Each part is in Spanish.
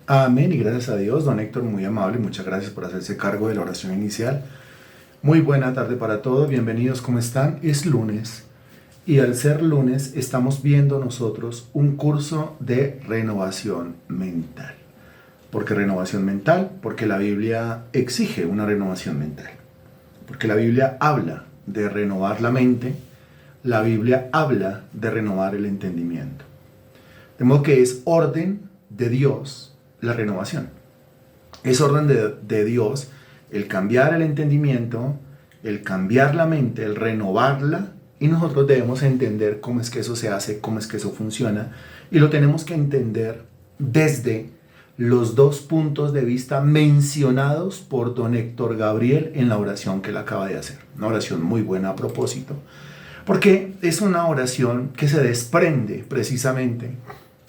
Amén y gracias a Dios, don Héctor, muy amable, muchas gracias por hacerse cargo de la oración inicial. Muy buena tarde para todos, bienvenidos, ¿cómo están? Es lunes y al ser lunes estamos viendo nosotros un curso de renovación mental. ¿Por qué renovación mental? Porque la Biblia exige una renovación mental. Porque la Biblia habla de renovar la mente, la Biblia habla de renovar el entendimiento. De modo que es orden de Dios la renovación. Es orden de Dios el cambiar el entendimiento, el cambiar la mente, el renovarla, y nosotros debemos entender cómo es que eso se hace, cómo es que eso funciona, y lo tenemos que entender desde los dos puntos de vista mencionados por don Héctor Gabriel en la oración que él acaba de hacer. Una oración muy buena a propósito, porque es una oración que se desprende precisamente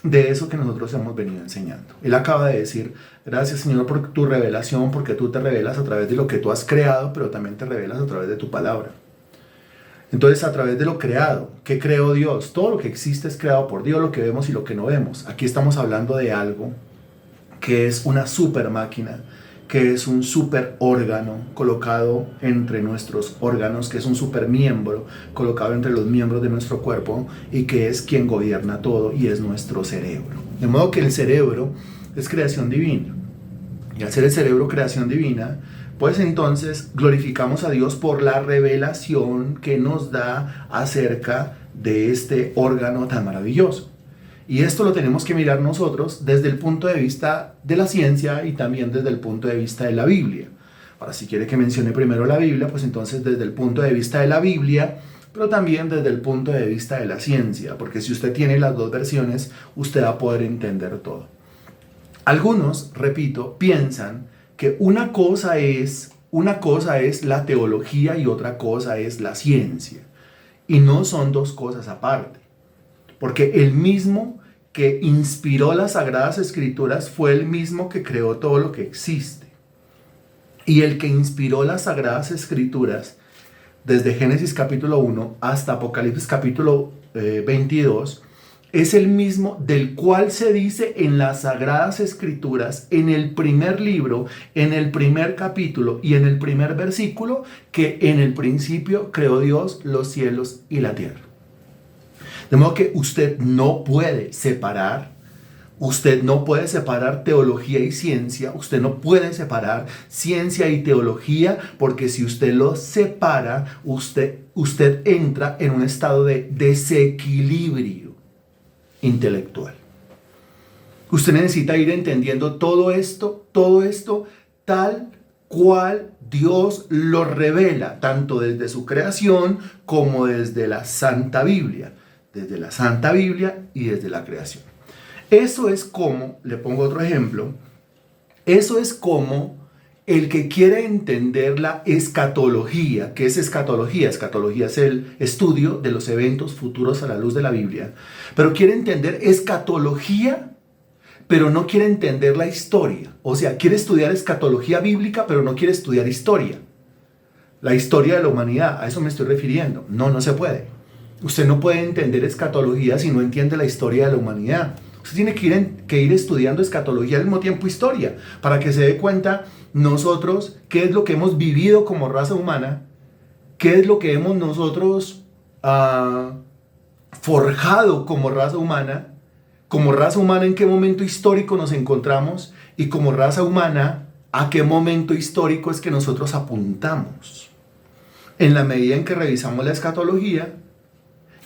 de eso que nosotros hemos venido enseñando. Él acaba de decir: gracias, Señor, por tu revelación, porque tú te revelas a través de lo que tú has creado, pero también te revelas a través de tu palabra. Entonces, a través de lo creado, ¿qué creó Dios? Todo lo que existe es creado por Dios, lo que vemos y lo que no vemos. Aquí estamos hablando de algo que es una super máquina, que es un super órgano colocado entre nuestros órganos, que es un super miembro colocado entre los miembros de nuestro cuerpo y que es quien gobierna todo, y es nuestro cerebro. De modo que el cerebro es creación divina. Y al ser el cerebro creación divina, pues entonces glorificamos a Dios por la revelación que nos da acerca de este órgano tan maravilloso. Y esto lo tenemos que mirar nosotros desde el punto de vista de la ciencia y también desde el punto de vista de la Biblia. Ahora, si quiere que mencione primero la Biblia, pues entonces desde el punto de vista de la Biblia, pero también desde el punto de vista de la ciencia, porque si usted tiene las dos versiones, usted va a poder entender todo. Algunos, repito, piensan que una cosa es la teología y otra cosa es la ciencia. Y no son dos cosas aparte. Porque el mismo que inspiró las Sagradas Escrituras fue el mismo que creó todo lo que existe. Y el que inspiró las Sagradas Escrituras desde Génesis capítulo 1 hasta Apocalipsis capítulo 22 es el mismo del cual se dice en las Sagradas Escrituras, en el primer libro, en el primer capítulo y en el primer versículo, que en el principio creó Dios los cielos y la tierra. De modo que usted no puede separar teología y ciencia, usted no puede separar ciencia y teología, porque si usted los separa, usted entra en un estado de desequilibrio intelectual. Usted necesita ir entendiendo todo esto tal cual Dios lo revela, tanto desde su creación como desde la Santa Biblia. Desde la Santa Biblia y desde la creación. Eso es como, le pongo otro ejemplo, eso es como el que quiere entender la escatología. ¿Qué es escatología? Escatología es el estudio de los eventos futuros a la luz de la Biblia. Pero quiere entender escatología, pero no quiere entender la historia. O sea, quiere estudiar escatología bíblica, pero no quiere estudiar historia. La historia de la humanidad, a eso me estoy refiriendo. No se puede. Usted no puede entender escatología si no entiende la historia de la humanidad. Usted tiene que ir estudiando escatología al mismo tiempo historia, para que se dé cuenta nosotros qué es lo que hemos vivido como raza humana, qué es lo que hemos nosotros forjado como raza humana en qué momento histórico nos encontramos, y como raza humana a qué momento histórico es que nosotros apuntamos. En la medida en que revisamos la escatología,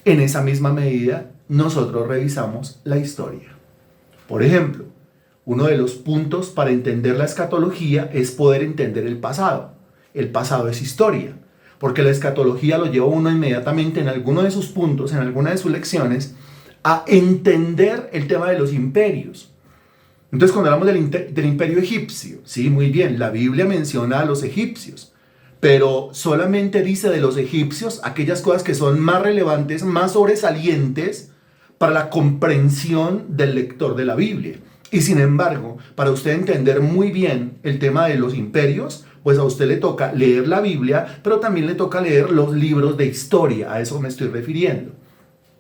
en esa misma medida, nosotros revisamos la historia. Por ejemplo, uno de los puntos para entender la escatología es poder entender el pasado. El pasado es historia, porque la escatología lo lleva uno inmediatamente en alguno de sus puntos, en alguna de sus lecciones, a entender el tema de los imperios. Entonces, cuando hablamos del imperio egipcio, sí, muy bien, la Biblia menciona a los egipcios, pero solamente dice de los egipcios aquellas cosas que son más relevantes, más sobresalientes para la comprensión del lector de la Biblia. Y sin embargo, para usted entender muy bien el tema de los imperios, pues a usted le toca leer la Biblia, pero también le toca leer los libros de historia, a eso me estoy refiriendo.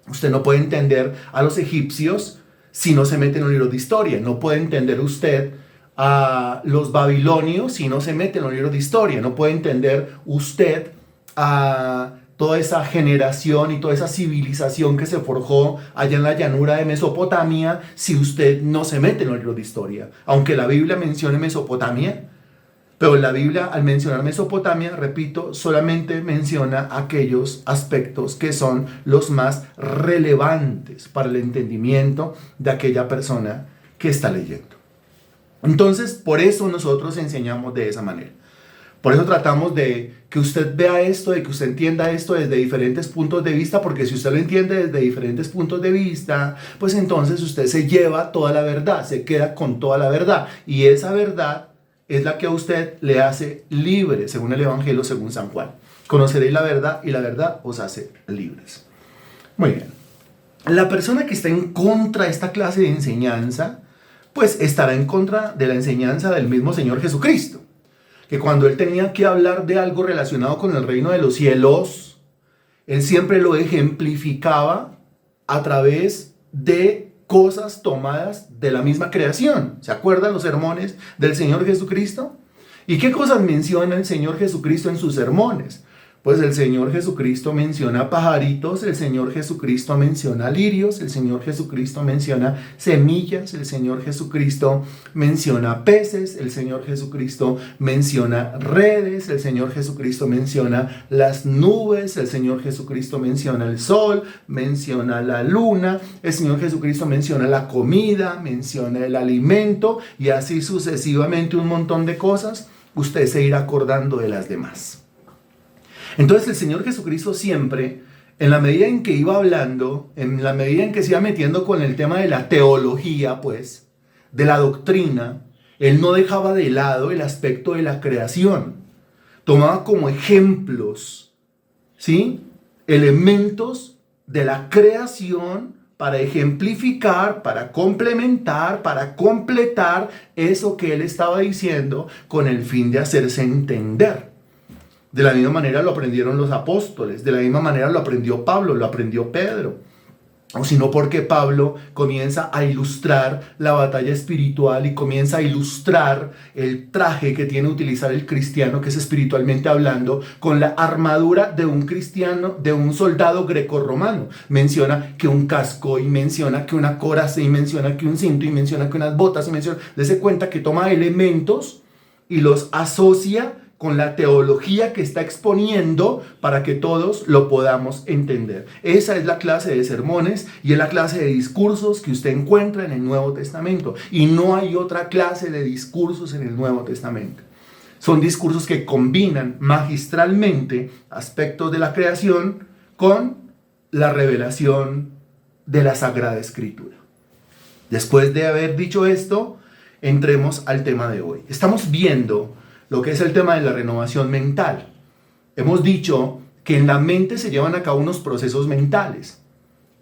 Usted no puede entender a los egipcios si no se mete en un libro de historia. No puede entender usted a los babilonios si no se mete en los libros de historia. No puede entender usted a toda esa generación y toda esa civilización que se forjó allá en la llanura de Mesopotamia si usted no se mete en los libros de historia. Aunque la Biblia mencione Mesopotamia, pero la Biblia, al mencionar Mesopotamia, repito, solamente menciona aquellos aspectos que son los más relevantes para el entendimiento de aquella persona que está leyendo. Entonces, por eso nosotros enseñamos de esa manera. Por eso tratamos de que usted vea esto, de que usted entienda esto desde diferentes puntos de vista, porque si usted lo entiende desde diferentes puntos de vista, pues entonces usted se lleva toda la verdad, se queda con toda la verdad. Y esa verdad es la que a usted le hace libre, según el Evangelio, según San Juan. Conoceréis la verdad y la verdad os hace libres. Muy bien. La persona que está en contra de esta clase de enseñanza, pues estará en contra de la enseñanza del mismo Señor Jesucristo. Que cuando Él tenía que hablar de algo relacionado con el reino de los cielos, Él siempre lo ejemplificaba a través de cosas tomadas de la misma creación. ¿Se acuerdan los sermones del Señor Jesucristo? ¿Y qué cosas menciona el Señor Jesucristo en sus sermones? Pues el Señor Jesucristo menciona pajaritos, el Señor Jesucristo menciona lirios, el Señor Jesucristo menciona semillas, el Señor Jesucristo menciona peces, el Señor Jesucristo menciona redes, el Señor Jesucristo menciona las nubes, el Señor Jesucristo menciona el sol, menciona la luna, el Señor Jesucristo menciona la comida, menciona el alimento y así sucesivamente un montón de cosas. Usted se irá acordando de las demás. Entonces el Señor Jesucristo siempre, en la medida en que iba hablando, en la medida en que se iba metiendo con el tema de la teología, pues, de la doctrina, Él no dejaba de lado el aspecto de la creación. Tomaba como ejemplos, ¿sí?, elementos de la creación para ejemplificar, para complementar, para completar eso que Él estaba diciendo con el fin de hacerse entender. De la misma manera lo aprendieron los apóstoles, de la misma manera lo aprendió Pablo, lo aprendió Pedro. O si no, porque Pablo comienza a ilustrar la batalla espiritual y comienza a ilustrar el traje que tiene que utilizar el cristiano, que es espiritualmente hablando, con la armadura de un cristiano, de un soldado grecorromano. Menciona que un casco, y menciona que una coraza, y menciona que un cinto, y menciona que unas botas, y menciona... Dese cuenta que toma elementos y los asocia con la teología que está exponiendo para que todos lo podamos entender. Esa es la clase de sermones y es la clase de discursos que usted encuentra en el Nuevo Testamento. Y no hay otra clase de discursos en el Nuevo Testamento. Son discursos que combinan magistralmente aspectos de la creación con la revelación de la Sagrada Escritura. Después de haber dicho esto, entremos al tema de hoy. Estamos viendo lo que es el tema de la renovación mental. Hemos dicho que en la mente se llevan a cabo unos procesos mentales,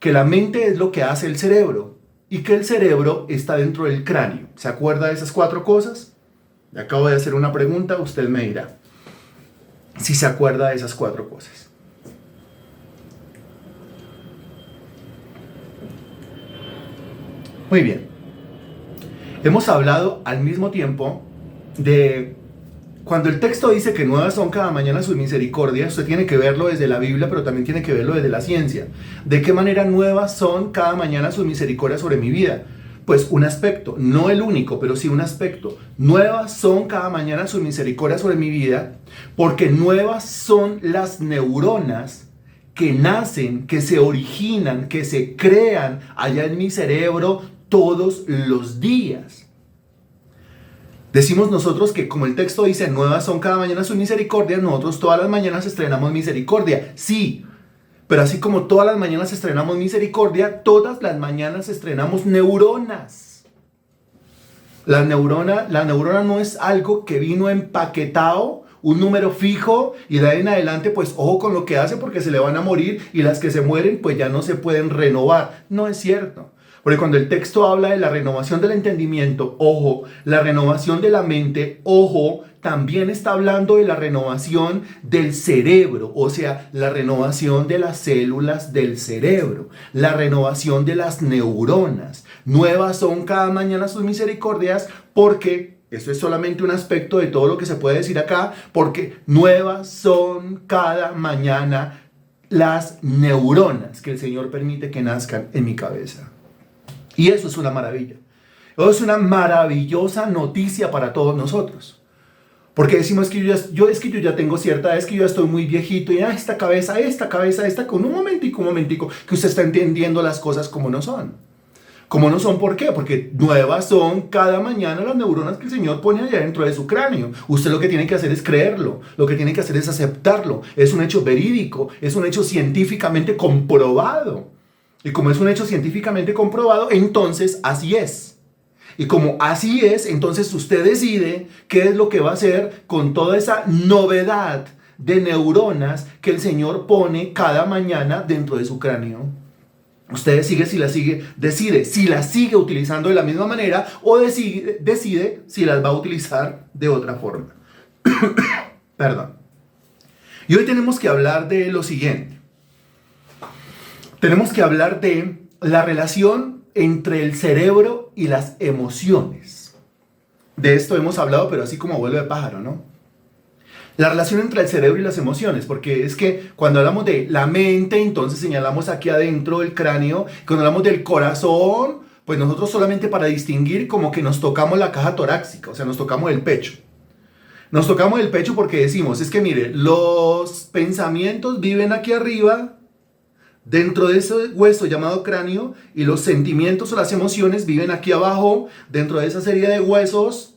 que la mente es lo que hace el cerebro y que el cerebro está dentro del cráneo. ¿Se acuerda de esas 4 cosas? Le acabo de hacer una pregunta, usted me dirá si se acuerda de esas 4 cosas. Muy bien. Hemos hablado al mismo tiempo de... Cuando el texto dice que nuevas son cada mañana sus misericordias, usted tiene que verlo desde la Biblia, pero también tiene que verlo desde la ciencia. ¿De qué manera nuevas son cada mañana sus misericordias sobre mi vida? Pues un aspecto, no el único, pero sí un aspecto. Nuevas son cada mañana sus misericordias sobre mi vida, porque nuevas son las neuronas que nacen, que se originan, que se crean allá en mi cerebro todos los días. Decimos nosotros que como el texto dice, nuevas son cada mañana sus misericordias, nosotros todas las mañanas estrenamos misericordia. Sí, pero así como todas las mañanas estrenamos misericordia, todas las mañanas estrenamos neuronas. La neurona no es algo que vino empaquetado, un número fijo, y de ahí en adelante pues ojo con lo que hace porque se le van a morir y las que se mueren pues ya no se pueden renovar. No es cierto. Porque cuando el texto habla de la renovación del entendimiento, ojo, la renovación de la mente, ojo, también está hablando de la renovación del cerebro, o sea, la renovación de las células del cerebro, la renovación de las neuronas. Nuevas son cada mañana sus misericordias, porque eso es solamente un aspecto de todo lo que se puede decir acá, porque nuevas son cada mañana las neuronas que el Señor permite que nazcan en mi cabeza. Y eso es una maravilla. Eso es una maravillosa noticia para todos nosotros. Porque decimos que yo ya tengo cierta edad, es que yo ya estoy muy viejito, y esta cabeza, con un momentico, que usted está entendiendo las cosas como no son. Como no son, ¿por qué? Porque nuevas son cada mañana las neuronas que el Señor pone allá dentro de su cráneo. Usted lo que tiene que hacer es creerlo, lo que tiene que hacer es aceptarlo. Es un hecho verídico, es un hecho científicamente comprobado. Y como es un hecho científicamente comprobado, entonces así es. Y como así es, entonces usted decide qué es lo que va a hacer con toda esa novedad de neuronas que el Señor pone cada mañana dentro de su cráneo. Usted decide si las sigue utilizando de la misma manera o decide si las va a utilizar de otra forma. Perdón. Y hoy tenemos que hablar de lo siguiente. Tenemos que hablar de la relación entre el cerebro y las emociones. De esto hemos hablado, pero así como vuelo de pájaro, ¿no? La relación entre el cerebro y las emociones, porque es que cuando hablamos de la mente, entonces señalamos aquí adentro del cráneo. Cuando hablamos del corazón, pues nosotros solamente para distinguir como que nos tocamos la caja torácica, o sea, nos tocamos el pecho. Nos tocamos el pecho porque decimos, es que mire, los pensamientos viven aquí arriba, dentro de ese hueso llamado cráneo, y los sentimientos o las emociones viven aquí abajo, dentro de esa serie de huesos,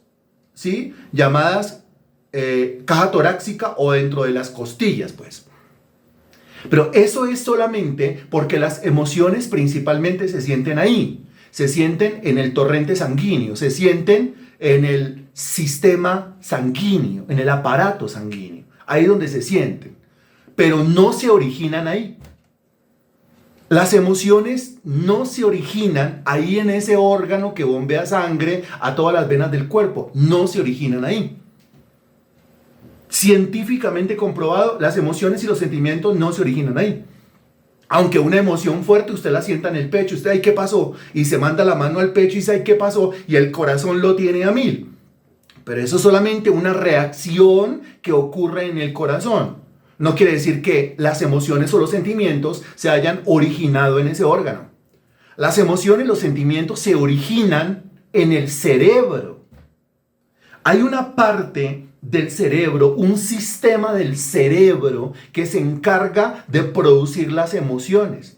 ¿sí? Llamadas caja torácica, o dentro de las costillas, pues. Pero eso es solamente porque las emociones principalmente se sienten ahí. Se sienten en el torrente sanguíneo, se sienten en el sistema sanguíneo, en el aparato sanguíneo. Ahí donde se sienten. Pero no se originan ahí. Las emociones no se originan ahí en ese órgano que bombea sangre a todas las venas del cuerpo. No se originan ahí. Científicamente comprobado, las emociones y los sentimientos no se originan ahí. Aunque una emoción fuerte usted la sienta en el pecho, usted, ay, ¿qué pasó? Y se manda la mano al pecho y dice, ay, ¿qué pasó? Y el corazón lo tiene a 1000. Pero eso es solamente una reacción que ocurre en el corazón. No quiere decir que las emociones o los sentimientos se hayan originado en ese órgano. Las emociones y los sentimientos se originan en el cerebro. Hay una parte del cerebro, un sistema del cerebro que se encarga de producir las emociones.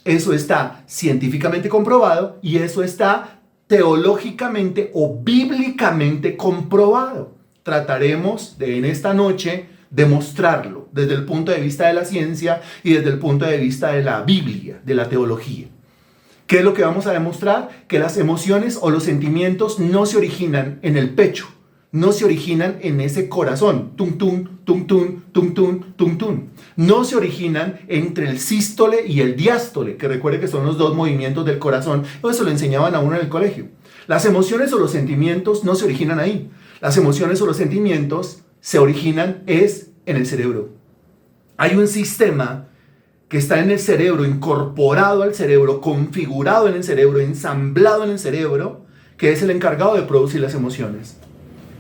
Eso está científicamente comprobado y eso está teológicamente o bíblicamente comprobado. Trataremos de en esta noche demostrarlo desde el punto de vista de la ciencia y desde el punto de vista de la Biblia, de la teología. ¿Qué es lo que vamos a demostrar? Que las emociones o los sentimientos no se originan en el pecho, no se originan en ese corazón, tum tum, tum tum, tum tum, tum tum. No se originan entre el sístole y el diástole, que recuerde que son los dos movimientos del corazón. Eso lo enseñaban a uno en el colegio. Las emociones o los sentimientos no se originan ahí. Las emociones o los sentimientos se originan en el cerebro. Hay un sistema que está en el cerebro, incorporado al cerebro, configurado en el cerebro, ensamblado en el cerebro, que es el encargado de producir las emociones.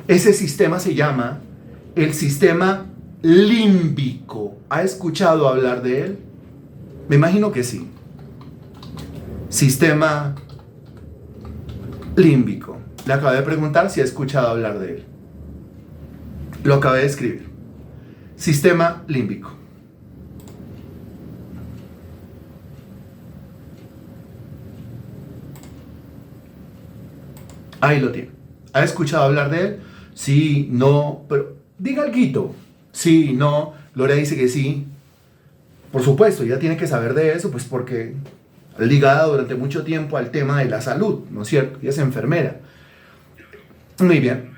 Ese sistema se llama el sistema límbico. ¿Ha escuchado hablar de él? Me imagino que sí. Sistema límbico. Le acabé de preguntar si ha escuchado hablar de él. Lo acabé de escribir. Sistema límbico. Ahí lo tiene. ¿Ha escuchado hablar de él? Sí, no, pero diga algo. Sí, no. Gloria dice que sí. Por supuesto, ya tiene que saber de eso, pues porque ligada durante mucho tiempo al tema de la salud, ¿no es cierto? Ella es enfermera. Muy bien.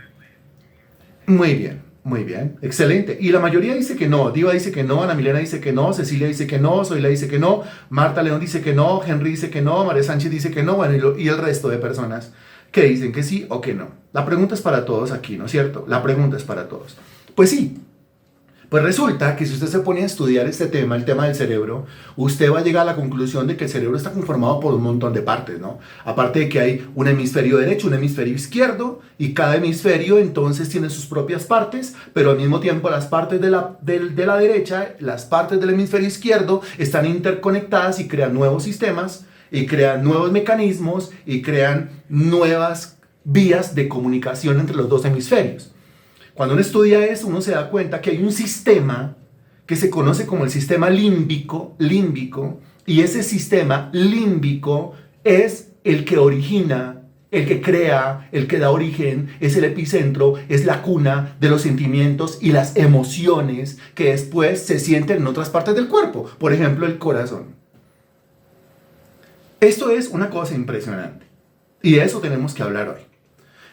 Muy bien. Muy bien. Excelente. Y la mayoría dice que no. Diva dice que no, Ana Milena dice que no, Cecilia dice que no, Zoila dice que no, Marta León dice que no, Henry dice que no, María Sánchez dice que no, bueno, y el resto de personas que dicen que sí o que no. La pregunta es para todos aquí, ¿no es cierto? La pregunta es para todos. Pues sí, Pues resulta que si usted se pone a estudiar este tema, el tema del cerebro, usted va a llegar a la conclusión de que el cerebro está conformado por un montón de partes, ¿no? Aparte de que hay un hemisferio derecho, un hemisferio izquierdo, y cada hemisferio entonces tiene sus propias partes, pero al mismo tiempo las partes de la derecha, las partes del hemisferio izquierdo están interconectadas y crean nuevos sistemas, y crean nuevos mecanismos, y crean nuevas vías de comunicación entre los dos hemisferios. Cuando uno estudia eso, uno se da cuenta que hay un sistema que se conoce como el sistema límbico, y ese sistema límbico es el que origina, el que crea, el que da origen, es el epicentro, es la cuna de los sentimientos y las emociones que después se sienten en otras partes del cuerpo, por ejemplo, el corazón. Esto es una cosa impresionante y de eso tenemos que hablar hoy.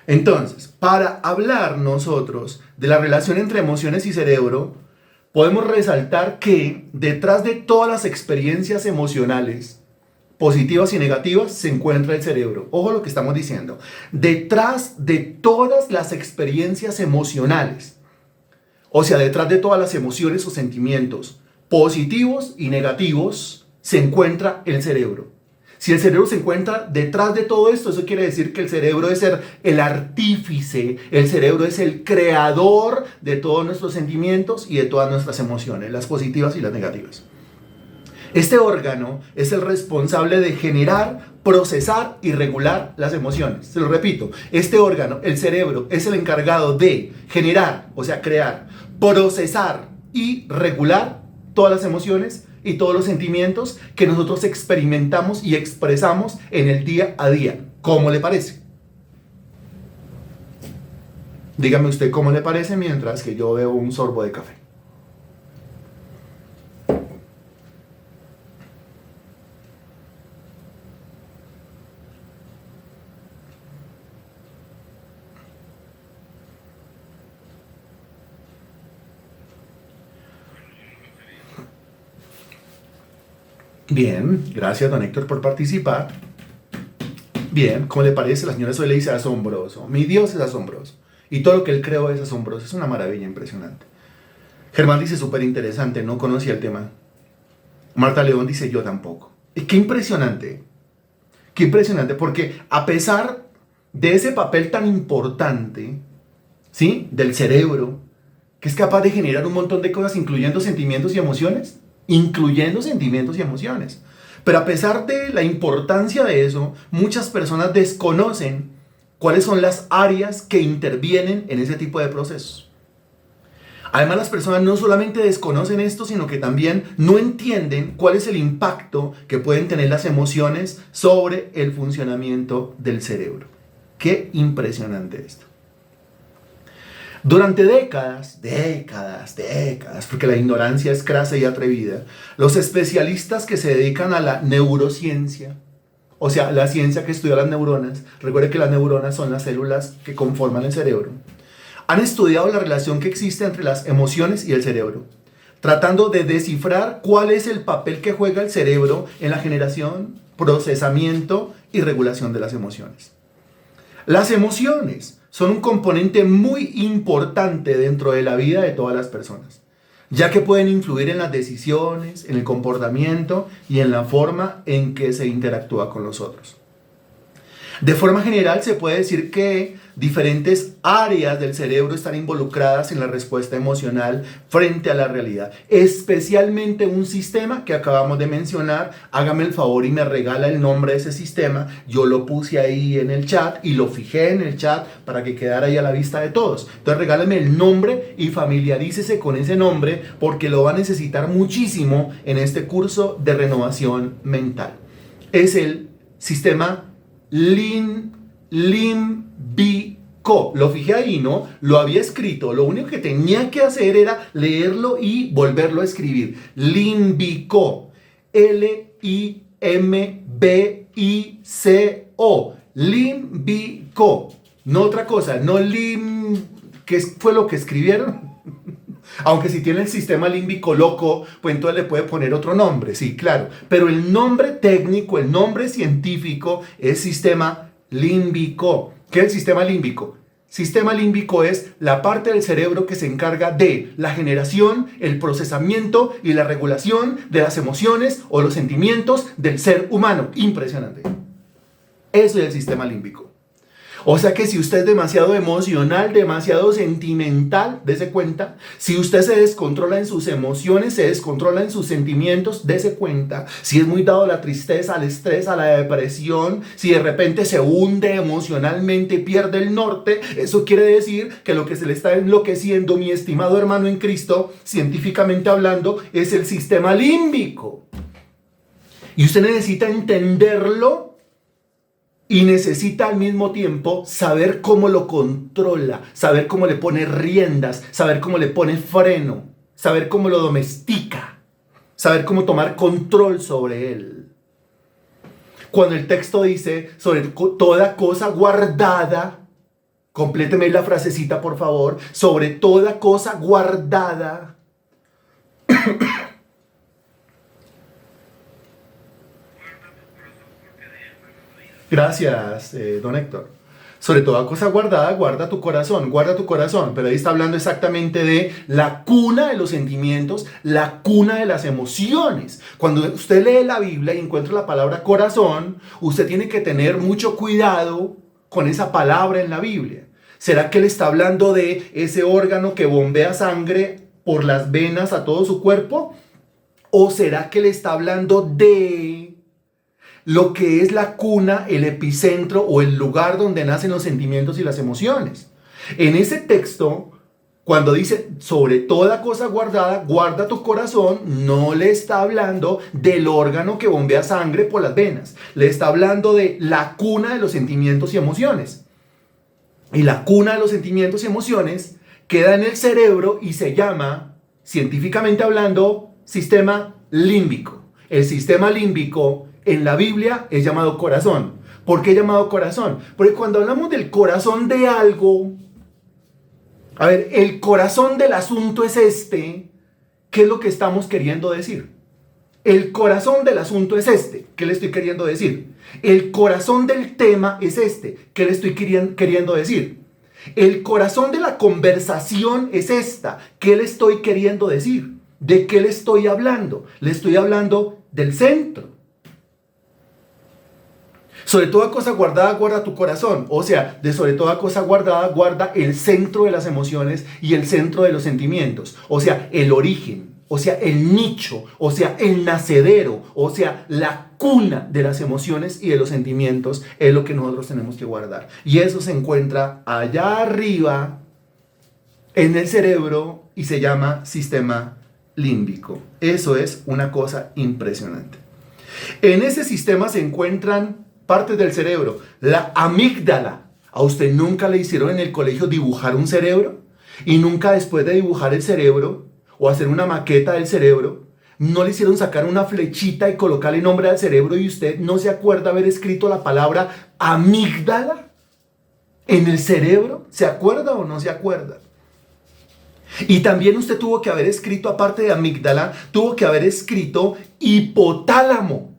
Entonces, para hablar nosotros de la relación entre emociones y cerebro, podemos resaltar que detrás de todas las experiencias emocionales, positivas y negativas, se encuentra el cerebro. Ojo lo que estamos diciendo. Detrás de todas las experiencias emocionales, o sea, detrás de todas las emociones o sentimientos positivos y negativos, se encuentra el cerebro. Si el cerebro se encuentra detrás de todo esto, eso quiere decir que el cerebro es el artífice, el cerebro es el creador de todos nuestros sentimientos y de todas nuestras emociones, las positivas y las negativas. Este órgano es el responsable de generar, procesar y regular las emociones. Se lo repito, este órgano, el cerebro, es el encargado de generar, o sea, crear, procesar y regular todas las emociones y todos los sentimientos que nosotros experimentamos y expresamos en el día a día. ¿Cómo le parece? Dígame usted cómo le parece mientras que yo bebo un sorbo de café. Bien, gracias don Héctor por participar. Bien, ¿cómo le parece? La señora Zoe le dice asombroso. Mi Dios es asombroso. Y todo lo que él creó es asombroso. Es una maravilla impresionante. Germán dice súper interesante, no conocía el tema. Marta León dice yo tampoco. Y qué impresionante. Qué impresionante, porque a pesar de ese papel tan importante, ¿sí? Del cerebro, que es capaz de generar un montón de cosas, incluyendo sentimientos y emociones, pero a pesar de la importancia de eso, muchas personas desconocen cuáles son las áreas que intervienen en ese tipo de procesos. Además, las personas no solamente desconocen esto, sino que también no entienden cuál es el impacto que pueden tener las emociones sobre el funcionamiento del cerebro. Qué impresionante esto. Durante décadas, porque la ignorancia es crasa y atrevida, los especialistas que se dedican a la neurociencia, o sea, la ciencia que estudia las neuronas, recuerde que las neuronas son las células que conforman el cerebro, han estudiado la relación que existe entre las emociones y el cerebro, tratando de descifrar cuál es el papel que juega el cerebro en la generación, procesamiento y regulación de las emociones. Las emociones son un componente muy importante dentro de la vida de todas las personas, ya que pueden influir en las decisiones, en el comportamiento y en la forma en que se interactúa con los otros. De forma general, se puede decir que diferentes áreas del cerebro están involucradas en la respuesta emocional frente a la realidad, especialmente un sistema que acabamos de mencionar. Hágame el favor y me regala el nombre de ese sistema. Yo lo puse ahí en el chat y lo fijé en el chat para que quedara ahí a la vista de todos. Entonces regálame el nombre y familiarícese con ese nombre porque lo va a necesitar muchísimo en este curso de renovación mental. Es el sistema límbico. Lo fijé ahí, ¿no? Lo había escrito. Lo único que tenía que hacer era leerlo y volverlo a escribir. Límbico. L-I-M-B-I-C-O. Límbico. No otra cosa. No ¿Qué fue lo que escribieron? Aunque si tiene el sistema límbico loco, pues entonces le puede poner otro nombre, sí, claro. Pero el nombre técnico, el nombre científico es sistema límbico. ¿Qué es el sistema límbico? Sistema límbico es la parte del cerebro que se encarga de la generación, el procesamiento y la regulación de las emociones o los sentimientos del ser humano. Impresionante. Eso es el sistema límbico. O sea que si usted es demasiado emocional, demasiado sentimental, dese cuenta. Si usted se descontrola en sus emociones, se descontrola en sus sentimientos, dese cuenta. Si es muy dado a la tristeza, al estrés, a la depresión, si de repente se hunde emocionalmente, pierde el norte, eso quiere decir que lo que se le está enloqueciendo, mi estimado hermano en Cristo, científicamente hablando, es el sistema límbico. Y usted necesita entenderlo. Y necesita al mismo tiempo saber cómo lo controla, saber cómo le pone riendas, saber cómo le pone freno, saber cómo lo domestica, saber cómo tomar control sobre él. Cuando el texto dice sobre toda cosa guardada, compléteme la frasecita por favor, sobre toda cosa guardada. Gracias, don Héctor. Sobre toda cosa guardada, guarda tu corazón, pero ahí está hablando exactamente de la cuna de los sentimientos, la cuna de las emociones. Cuando usted lee la Biblia y encuentra la palabra corazón, usted tiene que tener mucho cuidado con esa palabra en la Biblia. ¿Será que él está hablando de ese órgano que bombea sangre por las venas a todo su cuerpo? ¿O será que él está hablando de lo que es la cuna, el epicentro o el lugar donde nacen los sentimientos y las emociones? En ese texto, cuando dice sobre toda cosa guardada, guarda tu corazón, no le está hablando del órgano que bombea sangre por las venas. Le está hablando de la cuna de los sentimientos y emociones. Y la cuna de los sentimientos y emociones queda en el cerebro y se llama, científicamente hablando, sistema límbico. El sistema límbico en la Biblia es llamado corazón. ¿Por qué llamado corazón? Porque cuando hablamos del corazón de algo, a ver, el corazón del asunto es este, ¿qué es lo que estamos queriendo decir? El corazón del asunto es este, ¿qué le estoy queriendo decir? El corazón del tema es este, ¿qué le estoy queriendo decir? El corazón de la conversación es esta, ¿qué le estoy queriendo decir? ¿De qué le estoy hablando? Le estoy hablando del centro. Sobre toda cosa guardada, guarda tu corazón. O sea, de sobre toda cosa guardada, guarda el centro de las emociones y el centro de los sentimientos. O sea, el origen, o sea, el nicho, o sea, el nacedero, o sea, la cuna de las emociones y de los sentimientos es lo que nosotros tenemos que guardar. Y eso se encuentra allá arriba en el cerebro y se llama sistema límbico. Eso es una cosa impresionante. En ese sistema se encuentran partes del cerebro. La amígdala. ¿A usted nunca le hicieron en el colegio dibujar un cerebro? Y nunca después de dibujar el cerebro o hacer una maqueta del cerebro, no le hicieron sacar una flechita y colocarle nombre al cerebro y usted no se acuerda haber escrito la palabra amígdala en el cerebro. ¿Se acuerda o no se acuerda? Y también usted tuvo que haber escrito, aparte de amígdala, tuvo que haber escrito hipotálamo.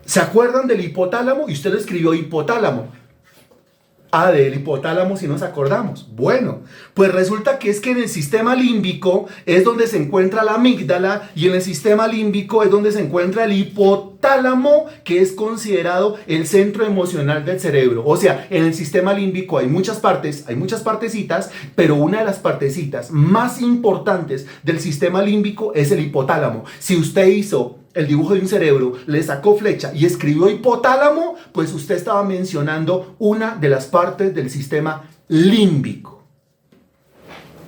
¿Se acuerdan del hipotálamo? Y usted lo escribió hipotálamo. Ah, del hipotálamo si nos acordamos. Bueno, pues resulta que es que en el sistema límbico es donde se encuentra la amígdala y en el sistema límbico es donde se encuentra el hipotálamo, que es considerado el centro emocional del cerebro. O sea, en el sistema límbico hay muchas partes, hay muchas partecitas, pero una de las partecitas más importantes del sistema límbico es el hipotálamo. Si usted hizo el dibujo de un cerebro, le sacó flecha y escribió hipotálamo, pues usted estaba mencionando una de las partes del sistema límbico.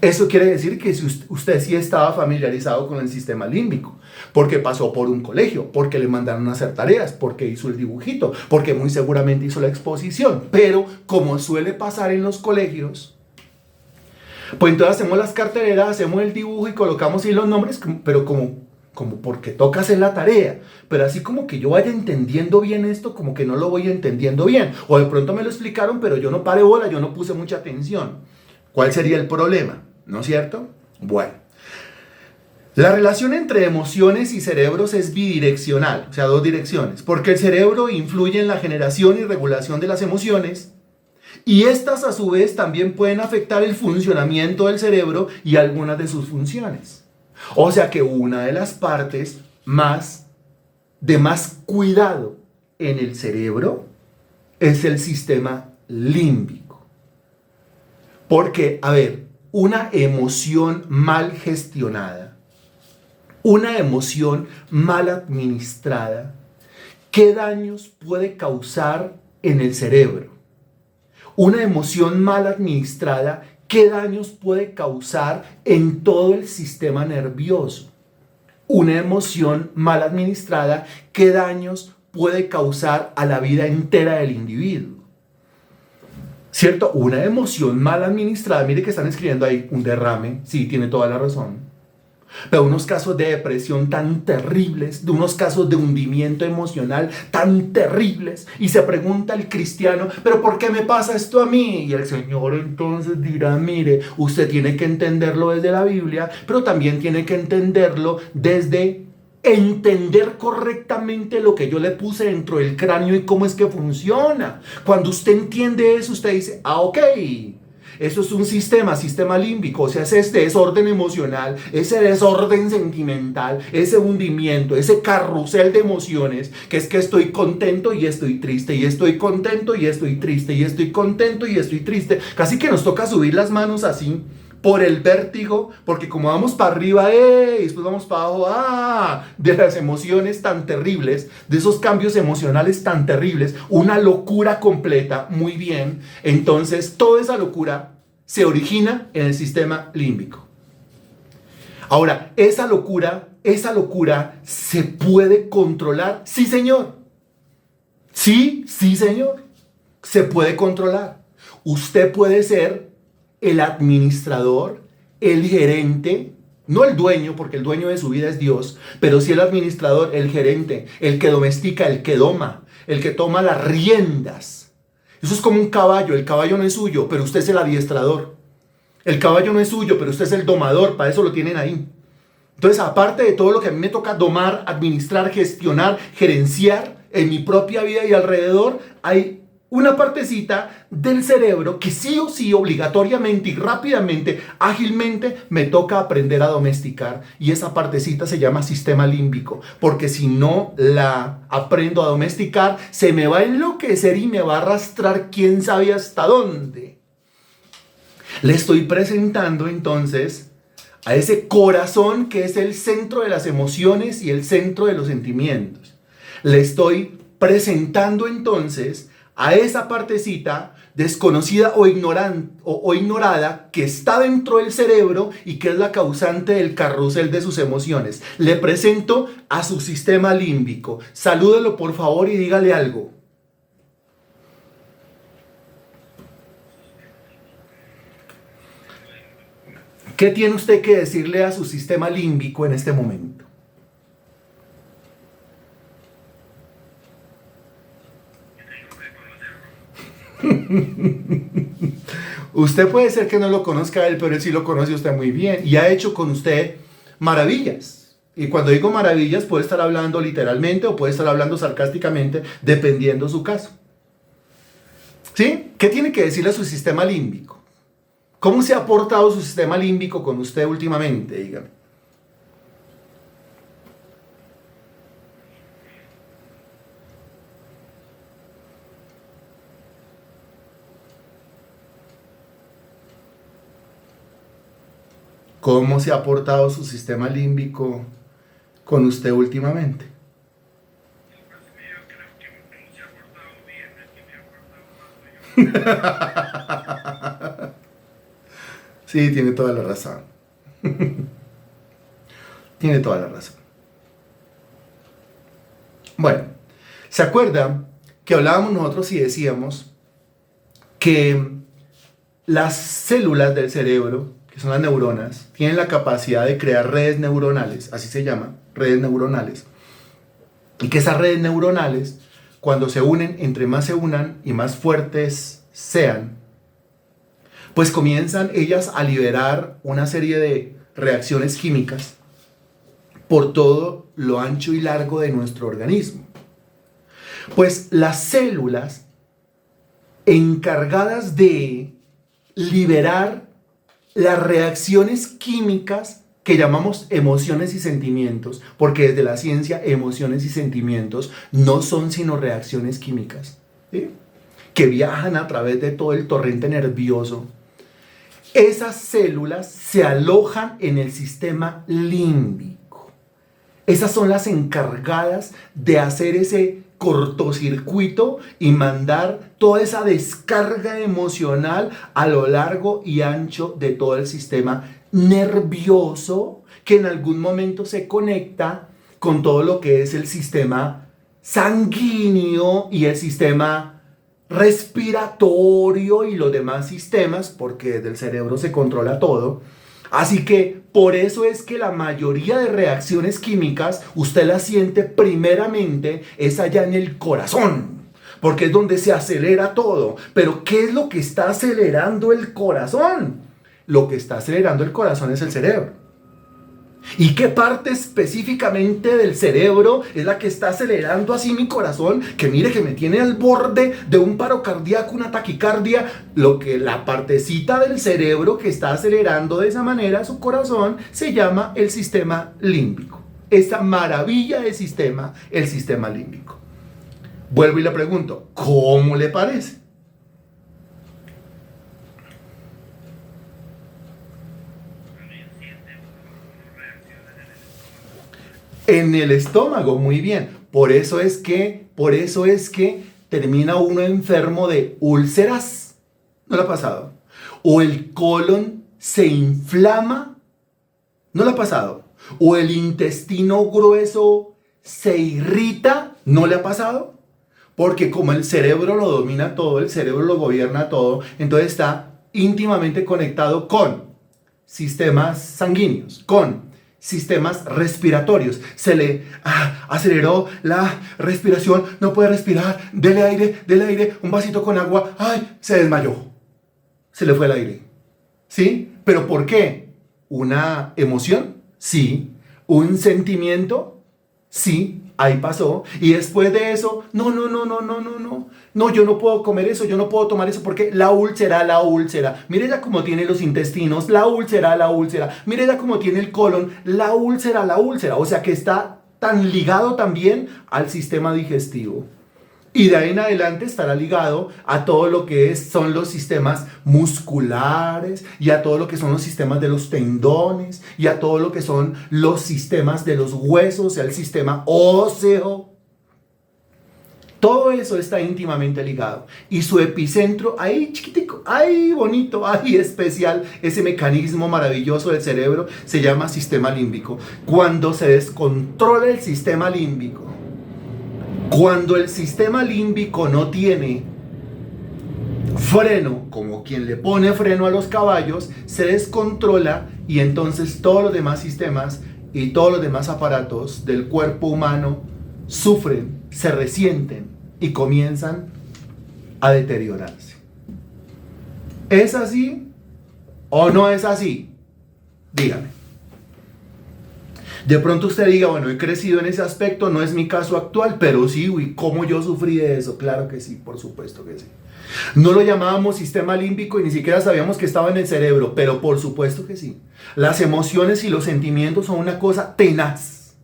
Eso quiere decir que si usted sí estaba familiarizado con el sistema límbico, porque pasó por un colegio, porque le mandaron a hacer tareas, porque hizo el dibujito, porque muy seguramente hizo la exposición. Pero como suele pasar en los colegios, pues entonces hacemos las carteleras, hacemos el dibujo y colocamos ahí los nombres, pero como porque toca hacer la tarea, pero así como que yo vaya entendiendo bien esto, como que no lo voy entendiendo bien, o de pronto me lo explicaron, pero yo no paré bola, yo no puse mucha atención. ¿Cuál sería el problema? ¿No es cierto? Bueno, la relación entre emociones y cerebros es bidireccional, o sea, dos direcciones, porque el cerebro influye en la generación y regulación de las emociones, Y estas a su vez también pueden afectar el funcionamiento del cerebro y algunas de sus funciones. O sea que una de las partes de más cuidado en el cerebro es el sistema límbico. Porque, a ver, una emoción mal gestionada, una emoción mal administrada, ¿qué daños puede causar en el cerebro? Una emoción mal administrada, ¿qué daños puede causar en todo el sistema nervioso? Una emoción mal administrada, ¿qué daños puede causar a la vida entera del individuo? ¿Cierto? Una emoción mal administrada, mire que están escribiendo ahí un derrame, sí, tiene toda la razón. Pero unos casos de depresión tan terribles, de unos casos de hundimiento emocional tan terribles. Y se pregunta el cristiano, ¿pero por qué me pasa esto a mí? Y el Señor entonces dirá, mire, usted tiene que entenderlo desde la Biblia, pero también tiene que entenderlo desde entender correctamente lo que yo le puse dentro del cráneo y cómo es que funciona. Cuando usted entiende eso, usted dice, ok, eso es un sistema límbico, o sea, es este desorden emocional, ese desorden sentimental, ese hundimiento, ese carrusel de emociones, que es que estoy contento y estoy triste, y estoy contento y estoy triste, y estoy contento y estoy triste. Casi que nos toca subir las manos así, por el vértigo, porque como vamos para arriba, y después vamos para abajo, de las emociones tan terribles, de esos cambios emocionales tan terribles, una locura completa, muy bien. Entonces, toda esa locura se origina en el sistema límbico. Ahora, esa locura se puede controlar. Sí, señor. Sí, señor. Se puede controlar. Usted puede ser el administrador, el gerente, no el dueño, porque el dueño de su vida es Dios, pero sí el administrador, el gerente, el que domestica, el que doma, el que toma las riendas. Eso es como un caballo, el caballo no es suyo, pero usted es el adiestrador. El caballo no es suyo, pero usted es el domador, para eso lo tienen ahí. Entonces, aparte de todo lo que a mí me toca domar, administrar, gestionar, gerenciar en mi propia vida y alrededor, hay una partecita del cerebro que sí o sí, obligatoriamente y rápidamente, ágilmente, me toca aprender a domesticar. Y esa partecita se llama sistema límbico. Porque si no la aprendo a domesticar, se me va a enloquecer y me va a arrastrar quién sabe hasta dónde. Le estoy presentando entonces a ese corazón que es el centro de las emociones y el centro de los sentimientos. Le estoy presentando entonces a esa partecita desconocida o ignorada que está dentro del cerebro y que es la causante del carrusel de sus emociones. Le presento a su sistema límbico. Salúdelo por favor y dígale algo. ¿Qué tiene usted que decirle a su sistema límbico en este momento? Usted puede ser que no lo conozca a él, pero él sí lo conoce a usted muy bien y ha hecho con usted maravillas. Y cuando digo maravillas, puede estar hablando literalmente o puede estar hablando sarcásticamente, dependiendo su caso. ¿Sí? ¿Qué tiene que decirle a su sistema límbico? ¿Cómo se ha portado su sistema límbico con usted últimamente? Dígame. ¿Cómo se ha portado su sistema límbico con usted últimamente? Sí, tiene toda la razón. Tiene toda la razón. Bueno, ¿se acuerdan que hablábamos nosotros y decíamos que las células del cerebro, que son las neuronas, tienen la capacidad de crear redes neuronales, así se llama, redes neuronales, y que esas redes neuronales, cuando se unen, entre más se unan y más fuertes sean, pues comienzan ellas a liberar una serie de reacciones químicas por todo lo ancho y largo de nuestro organismo. Pues las células encargadas de liberar las reacciones químicas que llamamos emociones y sentimientos, porque desde la ciencia emociones y sentimientos no son sino reacciones químicas, ¿sí?, que viajan a través de todo el torrente nervioso. Esas células se alojan en el sistema límbico. Esas son las encargadas de hacer ese cortocircuito y mandar toda esa descarga emocional a lo largo y ancho de todo el sistema nervioso, que en algún momento se conecta con todo lo que es el sistema sanguíneo y el sistema respiratorio y los demás sistemas, porque desde el cerebro se controla todo. Así que por eso es que la mayoría de reacciones químicas usted las siente primeramente es allá en el corazón, porque es donde se acelera todo. Pero ¿qué es lo que está acelerando el corazón? Lo que está acelerando el corazón es el cerebro. ¿Y qué parte específicamente del cerebro es la que está acelerando así mi corazón? Que mire que me tiene al borde de un paro cardíaco, una taquicardia. La partecita del cerebro que está acelerando de esa manera su corazón se llama el sistema límbico. Esta maravilla de sistema, el sistema límbico. Vuelvo y le pregunto, ¿cómo le parece? En el estómago, muy bien. Por eso es que termina uno enfermo de úlceras. ¿No le ha pasado? O el colon se inflama. ¿No le ha pasado? O el intestino grueso se irrita. ¿No le ha pasado? Porque como el cerebro lo domina todo, el cerebro lo gobierna todo, entonces está íntimamente conectado con sistemas sanguíneos, con sistemas respiratorios. Se le aceleró la respiración, no puede respirar, dele aire, un vasito con agua, ¡ay! Se desmayó, se le fue el aire, ¿sí? ¿Pero por qué? ¿Una emoción? Sí. ¿Un sentimiento? Sí. Ahí pasó. Y después de eso, no, yo no puedo comer eso, yo no puedo tomar eso porque la úlcera. Mire ya cómo tiene los intestinos, la úlcera. Mire ya cómo tiene el colon, la úlcera. O sea que está tan ligado también al sistema digestivo. Y de ahí en adelante estará ligado a todo lo que son los sistemas musculares y a todo lo que son los sistemas de los tendones y a todo lo que son los sistemas de los huesos, el sistema óseo. Todo eso está íntimamente ligado. Y su epicentro, ahí chiquitico, ahí bonito, ahí especial, ese mecanismo maravilloso del cerebro se llama sistema límbico. Cuando se descontrola el sistema límbico, cuando el sistema límbico no tiene freno, como quien le pone freno a los caballos, se descontrola y entonces todos los demás sistemas y todos los demás aparatos del cuerpo humano sufren, se resienten y comienzan a deteriorarse. ¿Es así o no es así? Dígame. De pronto usted diga, bueno, he crecido en ese aspecto, no es mi caso actual, pero sí, uy, ¿cómo yo sufrí de eso? Claro que sí, por supuesto que sí. No lo llamábamos sistema límbico y ni siquiera sabíamos que estaba en el cerebro, pero por supuesto que sí. Las emociones y los sentimientos son una cosa tenaz.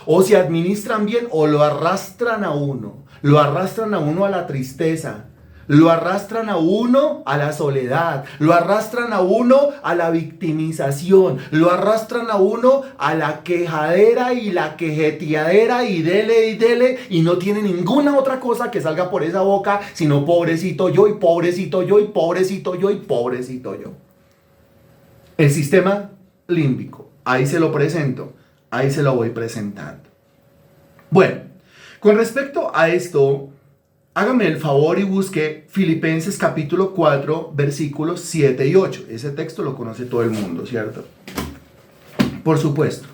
O se administran bien o lo arrastran a uno. Lo arrastran a uno a la tristeza. Lo arrastran a uno a la soledad, lo arrastran a uno a la victimización, lo arrastran a uno a la quejadera y la quejeteadera y dele y no tiene ninguna otra cosa que salga por esa boca sino pobrecito yo y pobrecito yo y pobrecito yo y pobrecito yo. El sistema límbico, ahí se lo presento, ahí se lo voy presentando. Bueno, con respecto a esto, hágame el favor y busque Filipenses capítulo 4, versículos 7 y 8. Ese texto lo conoce todo el mundo, ¿cierto? Por supuesto.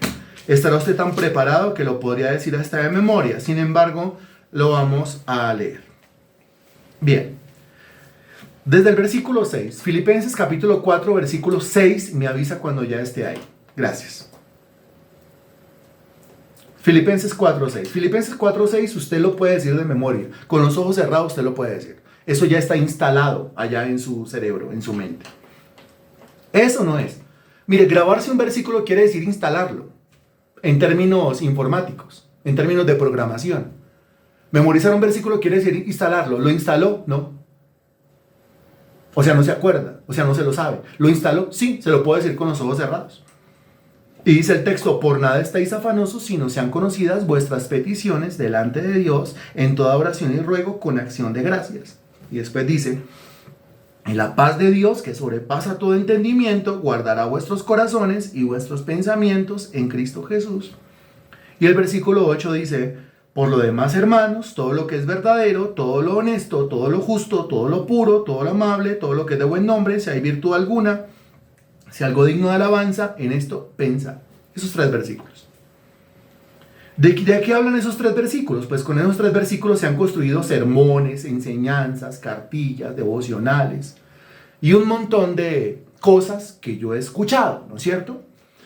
Estará usted tan preparado que lo podría decir hasta de memoria. Sin embargo, lo vamos a leer. Bien. Desde el versículo 6. Filipenses capítulo 4, versículo 6. Me avisa cuando ya esté ahí. Gracias. Filipenses 4.6. Filipenses 4.6 usted lo puede decir de memoria. Con los ojos cerrados usted lo puede decir. Eso ya está instalado allá en su cerebro, en su mente. Eso no es. Mire, grabarse un versículo quiere decir instalarlo, en términos informáticos, en términos de programación. Memorizar un versículo quiere decir instalarlo. ¿Lo instaló? No. O sea, no se acuerda, o sea, no se lo sabe. ¿Lo instaló? Sí, se lo puedo decir con los ojos cerrados. Y dice el texto, por nada estáis afanosos, sino sean conocidas vuestras peticiones delante de Dios en toda oración y ruego con acción de gracias. Y después dice, y la paz de Dios, que sobrepasa todo entendimiento, guardará vuestros corazones y vuestros pensamientos en Cristo Jesús. Y el versículo 8 dice, por lo demás, hermanos, todo lo que es verdadero, todo lo honesto, todo lo justo, todo lo puro, todo lo amable, todo lo que es de buen nombre, si hay virtud alguna, si algo digno de alabanza, en esto pensad. Esos 3 versículos. ¿De qué hablan esos 3 versículos? Pues con esos 3 versículos se han construido sermones, enseñanzas, cartillas, devocionales y un montón de cosas que yo he escuchado, ¿no es cierto?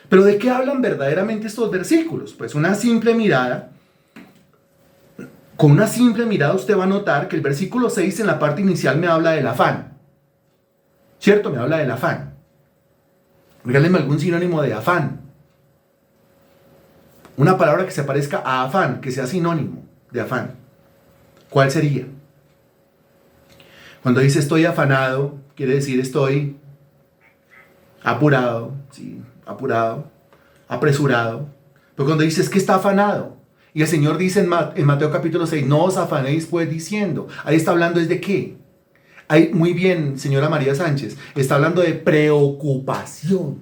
Pero ¿de qué hablan verdaderamente estos versículos? Pues con una simple mirada usted va a notar que el versículo 6 en la parte inicial me habla del afán. ¿Cierto? Me habla del afán. Regálenme algún sinónimo de afán. Una palabra que se parezca a afán, que sea sinónimo de afán. ¿Cuál sería? Cuando dice estoy afanado, quiere decir estoy apurado, sí, apurado, apresurado. Pero cuando dice es que está afanado, y el Señor dice en Mateo capítulo 6, no os afanéis pues diciendo, ahí está hablando es de qué. Ahí, muy bien, señora María Sánchez, está hablando de preocupación.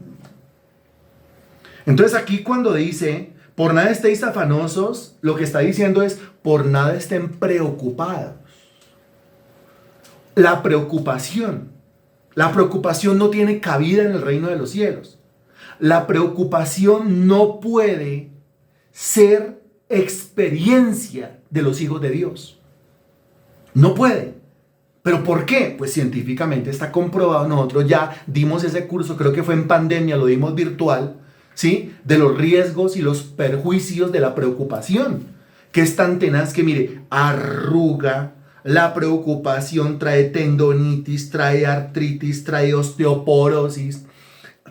Entonces aquí cuando dice, por nada estéis afanosos, lo que está diciendo es, por nada estén preocupados. La preocupación no tiene cabida en el reino de los cielos. La preocupación no puede ser experiencia de los hijos de Dios. No puede. ¿Pero por qué? Pues científicamente está comprobado. Nosotros ya dimos ese curso, creo que fue en pandemia, lo dimos virtual, ¿sí? De los riesgos y los perjuicios de la preocupación, que es tan tenaz que, mire, arruga. La preocupación trae tendonitis, trae artritis, trae osteoporosis,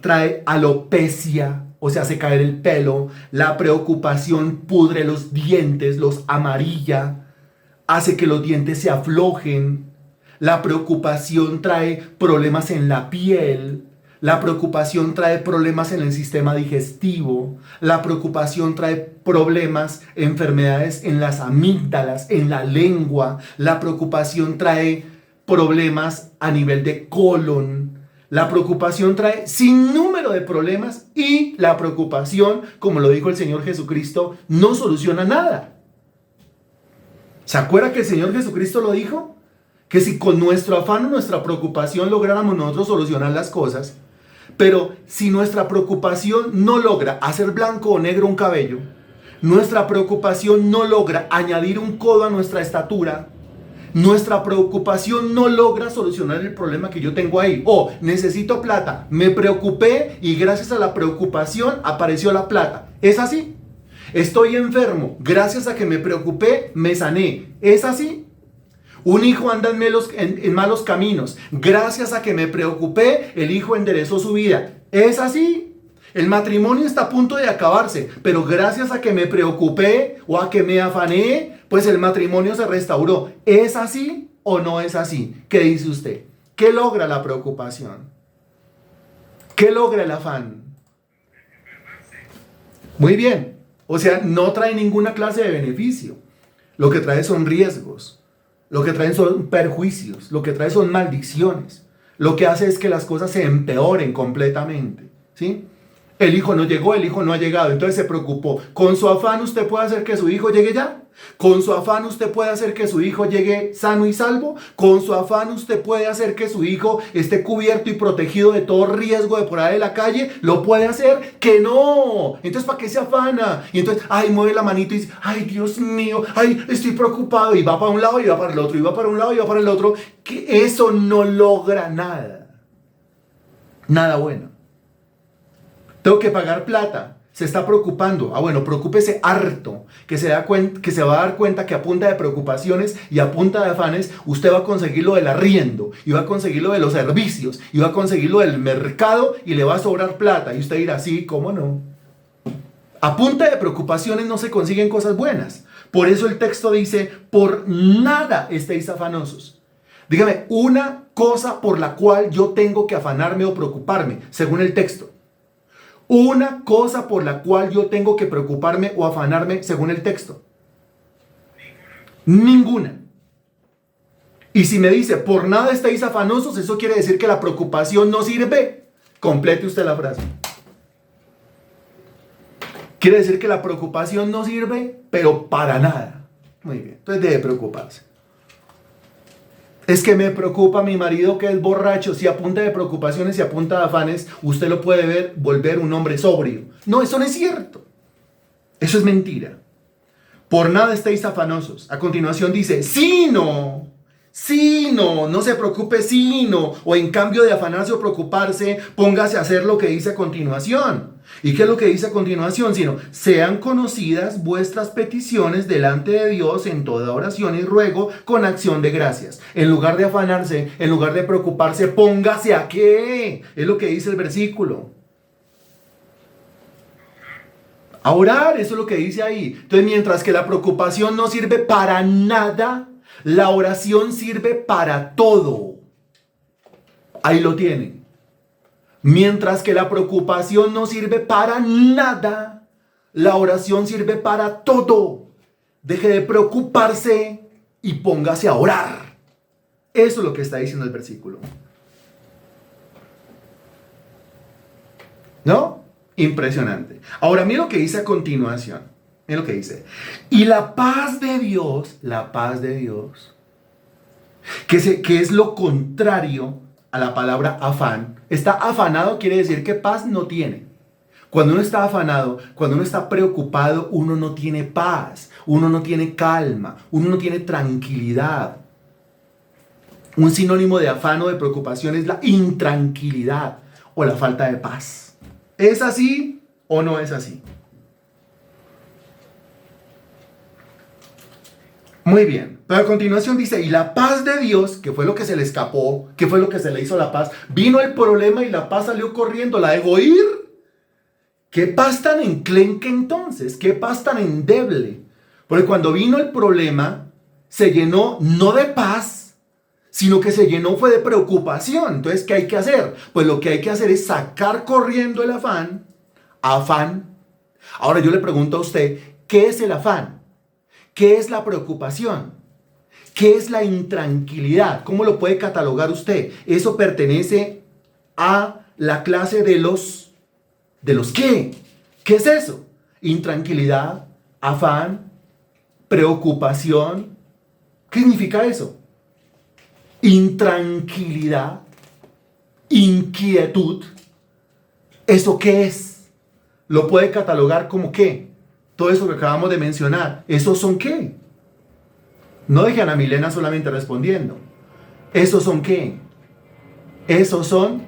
trae alopecia, o sea, hace caer el pelo. La preocupación pudre los dientes, los amarilla, hace que los dientes se aflojen. La preocupación trae problemas en la piel. La preocupación trae problemas en el sistema digestivo. La preocupación trae problemas, enfermedades en las amígdalas, en la lengua. La preocupación trae problemas a nivel de colon. La preocupación trae sin número de problemas y la preocupación, como lo dijo el Señor Jesucristo, no soluciona nada. ¿Se acuerda que el Señor Jesucristo lo dijo? Que si con nuestro afán o nuestra preocupación lográramos nosotros solucionar las cosas, pero si nuestra preocupación no logra hacer blanco o negro un cabello, nuestra preocupación no logra añadir un codo a nuestra estatura, nuestra preocupación no logra solucionar el problema que yo tengo ahí. Oh, necesito plata, me preocupé y gracias a la preocupación apareció la plata. ¿Es así? Estoy enfermo, gracias a que me preocupé me sané. ¿Es así? Un hijo anda en malos caminos. Gracias a que me preocupé, el hijo enderezó su vida. ¿Es así? El matrimonio está a punto de acabarse, pero gracias a que me preocupé o a que me afané, pues el matrimonio se restauró. ¿Es así o no es así? ¿Qué dice usted? ¿Qué logra la preocupación? ¿Qué logra el afán? Muy bien. O sea, no trae ninguna clase de beneficio. Lo que trae son riesgos. Lo que traen son perjuicios, lo que trae son maldiciones. Lo que hace es que las cosas se empeoren completamente, ¿sí? El hijo no llegó, el hijo no ha llegado, entonces se preocupó. ¿Con su afán usted puede hacer que su hijo llegue ya? ¿Con su afán usted puede hacer que su hijo llegue sano y salvo? ¿Con su afán usted puede hacer que su hijo esté cubierto y protegido de todo riesgo de por ahí de la calle? ¿Lo puede hacer? ¡Que no! Entonces, ¿para qué se afana? Y entonces, ay, mueve la manito y dice, ay, Dios mío, ay, estoy preocupado. Y va para un lado y va para el otro, y va para un lado y va para el otro. Que eso no logra nada. Nada bueno. Tengo que pagar plata. Se está preocupando. Ah, bueno, preocúpese harto, que se va a dar cuenta que a punta de preocupaciones y a punta de afanes, usted va a conseguir lo del arriendo, y va a conseguir lo de los servicios, y va a conseguir lo del mercado, y le va a sobrar plata. Y usted dirá, sí, ¿cómo no? A punta de preocupaciones no se consiguen cosas buenas. Por eso el texto dice, por nada estéis afanosos. Dígame, una cosa por la cual yo tengo que afanarme o preocuparme, según el texto. Una cosa por la cual yo tengo que preocuparme o afanarme, según el texto. Ninguna. Y si me dice, por nada estáis afanosos, eso quiere decir que la preocupación no sirve. Complete usted la frase. Quiere decir que la preocupación no sirve, pero para nada. Muy bien, entonces debe preocuparse. Es que me preocupa mi marido que es borracho. Si a punta de preocupaciones y a punta de afanes, usted lo puede volver un hombre sobrio. No, eso no es cierto. Eso es mentira. Por nada estéis afanosos. A continuación dice, no se preocupe, no. O en cambio de afanarse o preocuparse, póngase a hacer lo que dice a continuación. ¿Y qué es lo que dice a continuación? Sino, sean conocidas vuestras peticiones delante de Dios en toda oración y ruego con acción de gracias. En lugar de afanarse, en lugar de preocuparse, póngase a qué. Es lo que dice el versículo. A orar, eso es lo que dice ahí. Entonces, mientras que la preocupación no sirve para nada, la oración sirve para todo. Ahí lo tienen. Mientras que la preocupación no sirve para nada, la oración sirve para todo. Deje de preocuparse y póngase a orar. Eso es lo que está diciendo el versículo. ¿No? Impresionante. Ahora, mira lo que dice a continuación. Mira lo que dice. Y la paz de Dios, que es lo contrario a la palabra afán. Está afanado quiere decir que paz no tiene. Cuando uno está afanado, cuando uno está preocupado, uno no tiene paz, uno no tiene calma, uno no tiene tranquilidad. Un sinónimo de afán o de preocupación es la intranquilidad o la falta de paz. ¿Es así o no es así? Muy bien, pero a continuación dice, y la paz de Dios, que fue lo que se le escapó, que fue lo que se le hizo a la paz, vino el problema y la paz salió corriendo, la dejó ir. ¿Qué paz tan enclenque entonces? ¿Qué paz tan endeble? Porque cuando vino el problema, se llenó no de paz, sino que se llenó fue de preocupación. Entonces, ¿qué hay que hacer? Pues lo que hay que hacer es sacar corriendo el afán. Ahora yo le pregunto a usted, ¿qué es el afán? ¿Qué es la preocupación? ¿Qué es la intranquilidad? ¿Cómo lo puede catalogar usted? Eso pertenece a la clase de los qué. ¿Qué es eso? Intranquilidad, afán, preocupación. ¿Qué significa eso? Intranquilidad, inquietud. ¿Eso qué es? ¿Lo puede catalogar como qué? Todo eso que acabamos de mencionar, ¿esos son qué? No deje a Ana Milena solamente respondiendo. ¿Esos son qué? Esos son,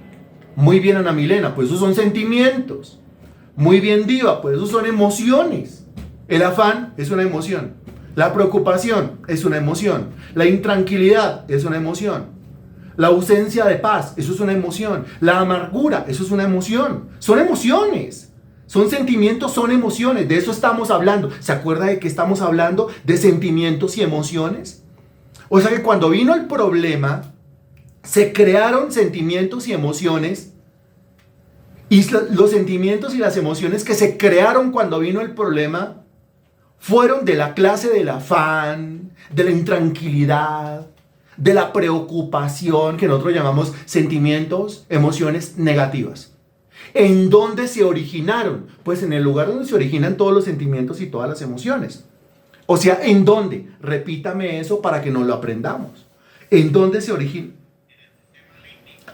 muy bien Ana Milena, pues esos son sentimientos. Muy bien Diva, pues esos son emociones. El afán es una emoción. La preocupación es una emoción. La intranquilidad es una emoción. La ausencia de paz, eso es una emoción. La amargura, eso es una emoción. Son emociones. Son sentimientos, son emociones. De eso estamos hablando. ¿Se acuerda de que estamos hablando de sentimientos y emociones? O sea que cuando vino el problema, se crearon sentimientos y emociones. Y los sentimientos y las emociones que se crearon cuando vino el problema fueron de la clase del afán, de la intranquilidad, de la preocupación, que nosotros llamamos sentimientos, emociones negativas. ¿En dónde se originaron? Pues en el lugar donde se originan todos los sentimientos y todas las emociones. O sea, ¿en dónde? Repítame eso para que nos lo aprendamos. ¿En dónde se origina?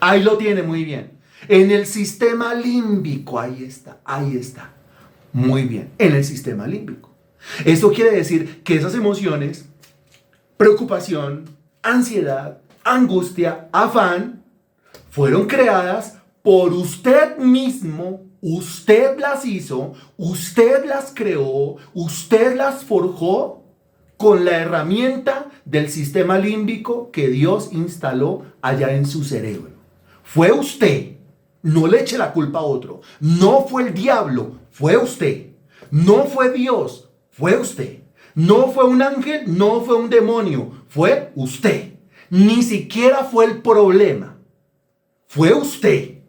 Ahí lo tiene, muy bien. En el sistema límbico, ahí está. Muy bien, en el sistema límbico. Eso quiere decir que esas emociones, preocupación, ansiedad, angustia, afán, fueron creadas por usted mismo usted las hizo, usted las creó, usted las forjó con la herramienta del sistema límbico que Dios instaló allá en su cerebro. Fue usted. No le eche la culpa a otro. No fue el diablo, fue usted. No fue Dios, fue usted. No fue un ángel, no fue un demonio, fue usted. Ni siquiera fue el problema. Fue usted.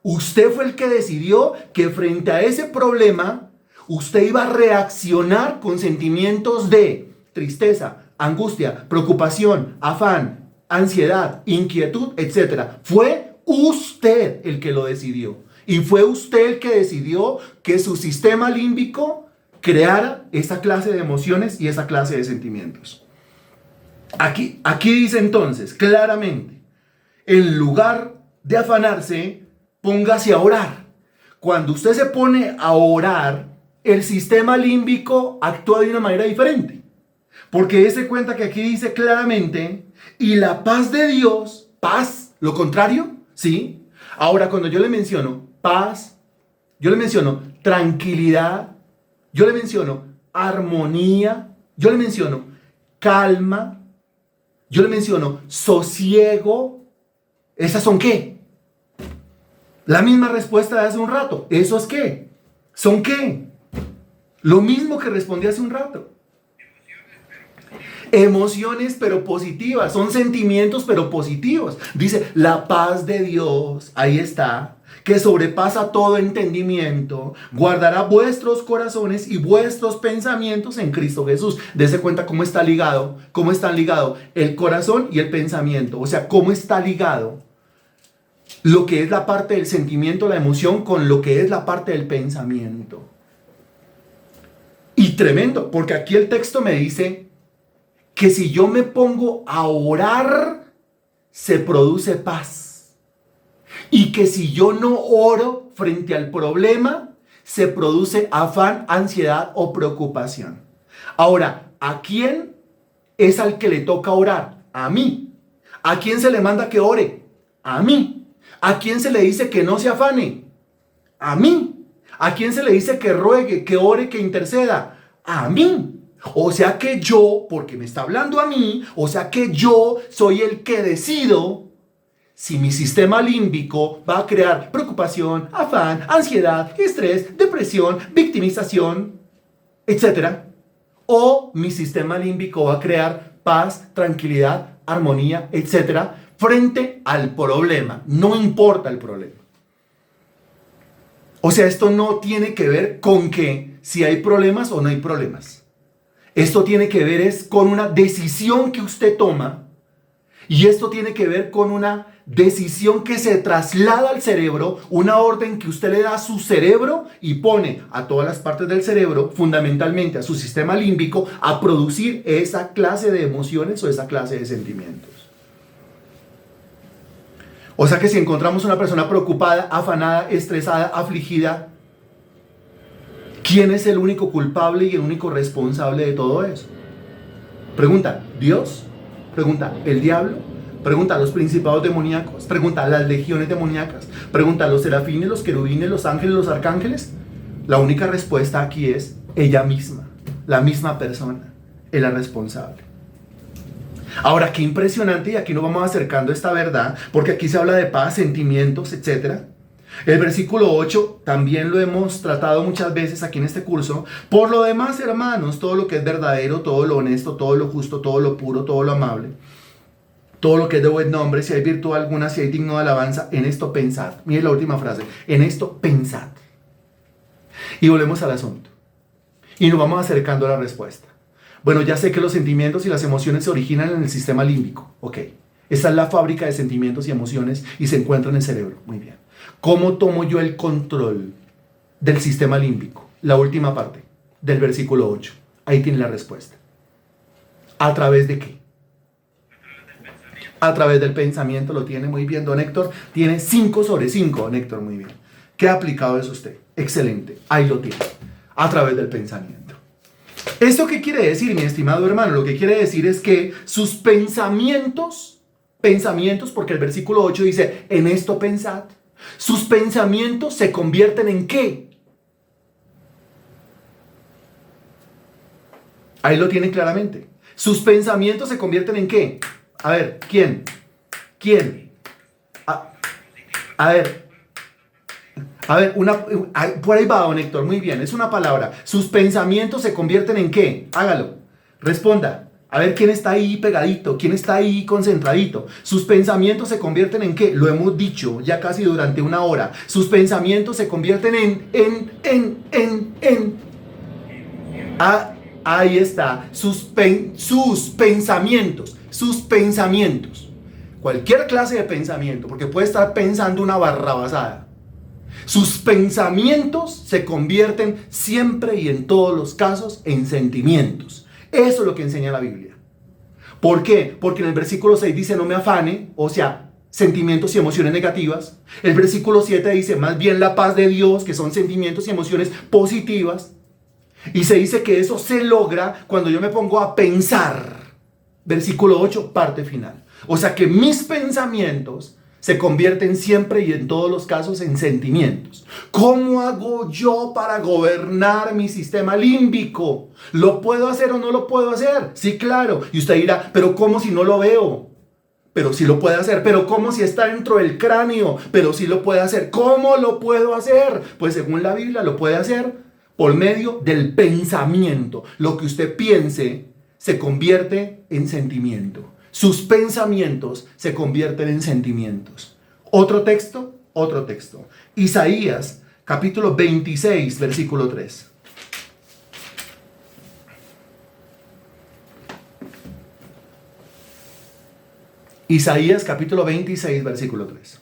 Usted fue el que decidió que frente a ese problema, usted iba a reaccionar con sentimientos de tristeza, angustia, preocupación, afán, ansiedad, inquietud, etc. Fue usted el que lo decidió. Y fue usted el que decidió que su sistema límbico creara esa clase de emociones y esa clase de sentimientos. Aquí dice entonces claramente, en lugar de afanarse, póngase a orar. Cuando usted se pone a orar, el sistema límbico actúa de una manera diferente. Porque dése cuenta que aquí dice claramente, y la paz de Dios, paz, lo contrario, ¿sí? Ahora, cuando yo le menciono paz, yo le menciono tranquilidad, yo le menciono armonía, yo le menciono calma, yo le menciono sosiego. ¿Esas son qué? La misma respuesta de hace un rato. ¿Eso es qué? ¿Son qué? Lo mismo que respondí hace un rato. Emociones pero positivas, son sentimientos pero positivos. Dice, la paz de Dios, ahí está, que sobrepasa todo entendimiento, guardará vuestros corazones y vuestros pensamientos en Cristo Jesús. Dese cuenta cómo están ligados el corazón y el pensamiento. O sea, cómo está ligado lo que es la parte del sentimiento, la emoción, con lo que es la parte del pensamiento. Y tremendo, porque aquí el texto me dice que si yo me pongo a orar, se produce paz. Y que si yo no oro frente al problema, se produce afán, ansiedad o preocupación. Ahora, ¿a quién es al que le toca orar? A mí. ¿A quién se le manda que ore? A mí. ¿A quién se le dice que no se afane? A mí. ¿A quién se le dice que ruegue, que ore, que interceda? A mí. O sea que yo, porque me está hablando a mí, o sea que yo soy el que decido si mi sistema límbico va a crear preocupación, afán, ansiedad, estrés, depresión, victimización, etc. O mi sistema límbico va a crear paz, tranquilidad, armonía, etc. frente al problema. No importa el problema. O sea, esto no tiene que ver con que si hay problemas o no hay problemas. Esto tiene que ver es con una decisión que usted toma, y esto tiene que ver con una decisión que se traslada al cerebro, una orden que usted le da a su cerebro y pone a todas las partes del cerebro, fundamentalmente a su sistema límbico, a producir esa clase de emociones o esa clase de sentimientos. O sea que si encontramos una persona preocupada, afanada, estresada, afligida, ¿quién es el único culpable y el único responsable de todo eso? Pregunta, ¿Dios? Pregunta, ¿el diablo? Pregunta, ¿los principados demoníacos? Pregunta, ¿las legiones demoníacas? Pregunta, ¿los serafines, los querubines, los ángeles, los arcángeles? La única respuesta aquí es ella misma, la misma persona, es la responsable. Ahora, qué impresionante, y aquí nos vamos acercando a esta verdad, porque aquí se habla de paz, sentimientos, etc. El versículo 8 también lo hemos tratado muchas veces aquí en este curso. Por lo demás, hermanos, todo lo que es verdadero, todo lo honesto, todo lo justo, todo lo puro, todo lo amable, todo lo que es de buen nombre, si hay virtud alguna, si hay digno de alabanza, en esto pensad. Mire la última frase, en esto pensad. Y volvemos al asunto. Y nos vamos acercando a la respuesta. Bueno, ya sé que los sentimientos y las emociones se originan en el sistema límbico. Ok, esa es la fábrica de sentimientos y emociones y se encuentra en el cerebro. Muy bien. ¿Cómo tomo yo el control del sistema límbico? La última parte del versículo 8. Ahí tiene la respuesta. ¿A través de qué? A través del pensamiento. Lo tiene muy bien, don Héctor. Tiene 5 sobre 5, don Héctor, muy bien. ¿Qué ha aplicado es usted? Excelente, ahí lo tiene. A través del pensamiento. ¿Esto qué quiere decir, mi estimado hermano? Lo que quiere decir es que sus pensamientos, porque el versículo 8 dice, en esto pensad. Sus pensamientos se convierten en ¿qué? Ahí lo tienen claramente. Sus pensamientos se convierten en ¿qué? A ver, ¿quién? ¿Quién? A ver, por ahí va, don Héctor, muy bien, es una palabra. Sus pensamientos se convierten en ¿qué? Hágalo, responda. A ver, ¿quién está ahí pegadito? ¿Quién está ahí concentradito? Sus pensamientos se convierten en ¿qué? Lo hemos dicho ya casi durante una hora. Sus pensamientos se convierten en. Ah, ahí está. Sus pensamientos. Cualquier clase de pensamiento, porque puede estar pensando una barrabasada. Sus pensamientos se convierten siempre y en todos los casos en sentimientos. Eso es lo que enseña la Biblia. ¿Por qué? Porque en el versículo 6 dice no me afane, o sea, sentimientos y emociones negativas. El versículo 7 dice más bien la paz de Dios, que son sentimientos y emociones positivas. Y se dice que eso se logra cuando yo me pongo a pensar. Versículo 8, parte final. O sea que mis pensamientos se convierten siempre y en todos los casos en sentimientos. ¿Cómo hago yo para gobernar mi sistema límbico? ¿Lo puedo hacer o no lo puedo hacer? Sí, claro. Y usted dirá, pero ¿cómo si no lo veo? Pero sí lo puede hacer. Pero ¿cómo si está dentro del cráneo? Pero sí lo puede hacer. ¿Cómo lo puedo hacer? Pues según la Biblia lo puede hacer por medio del pensamiento. Lo que usted piense se convierte en sentimiento. Sus pensamientos se convierten en sentimientos. Otro texto. Isaías, capítulo 26, versículo 3. Isaías, capítulo 26, versículo 3.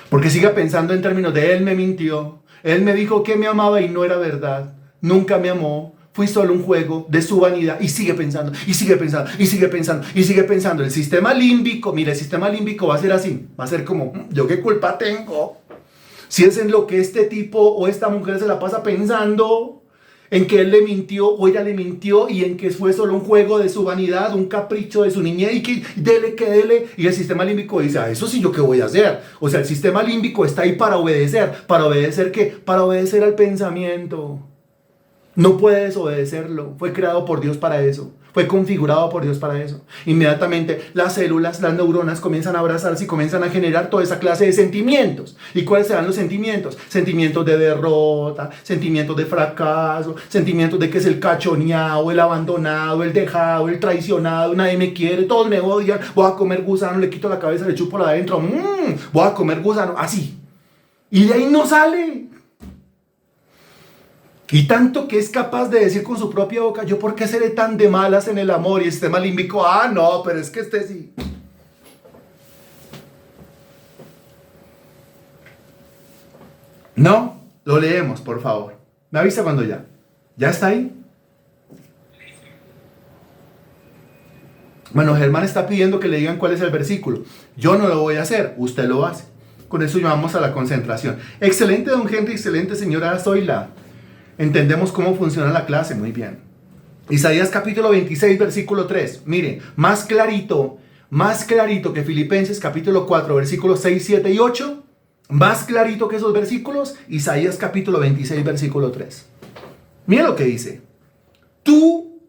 Porque siga pensando en términos de él me mintió, él me dijo que me amaba y no era verdad, nunca me amó. Fui solo un juego de su vanidad y sigue pensando, y sigue pensando, y sigue pensando, y sigue pensando. El sistema límbico, mira, el sistema límbico va a ser así, va a ser como, ¿yo qué culpa tengo? Si es en lo que este tipo o esta mujer se la pasa pensando, en que él le mintió o ella le mintió y en que fue solo un juego de su vanidad, un capricho de su niñez y que dele. Y el sistema límbico dice, eso sí, ¿yo qué voy a hacer? O sea, el sistema límbico está ahí para obedecer. ¿Para obedecer qué? Para obedecer al pensamiento. No puede desobedecerlo. Fue creado por Dios para eso. Fue configurado por Dios para eso. Inmediatamente las células, las neuronas comienzan a abrazarse y comienzan a generar toda esa clase de sentimientos. ¿Y cuáles serán los sentimientos? Sentimientos de derrota, sentimientos de fracaso, sentimientos de que es el cachoneado, el abandonado, el dejado, el traicionado, nadie me quiere, todos me odian, voy a comer gusano, le quito la cabeza, le chupo la de adentro, voy a comer gusano, así. Y de ahí no sale. Y tanto que es capaz de decir con su propia boca, ¿yo por qué seré tan de malas en el amor? Y el sistema límbico, no, pero es que este sí. No, lo leemos, por favor. Me avisa cuando ya. ¿Ya está ahí? Bueno, Germán está pidiendo que le digan cuál es el versículo. Yo no lo voy a hacer, usted lo hace. Con eso llamamos a la concentración. Excelente, don Henry, excelente, señora Zoila. Entendemos cómo funciona la clase, muy bien. Isaías capítulo 26, versículo 3. Mire, más clarito que Filipenses capítulo 4, versículos 6, 7 y 8. Más clarito que esos versículos, Isaías capítulo 26, versículo 3. Mira lo que dice. Tú,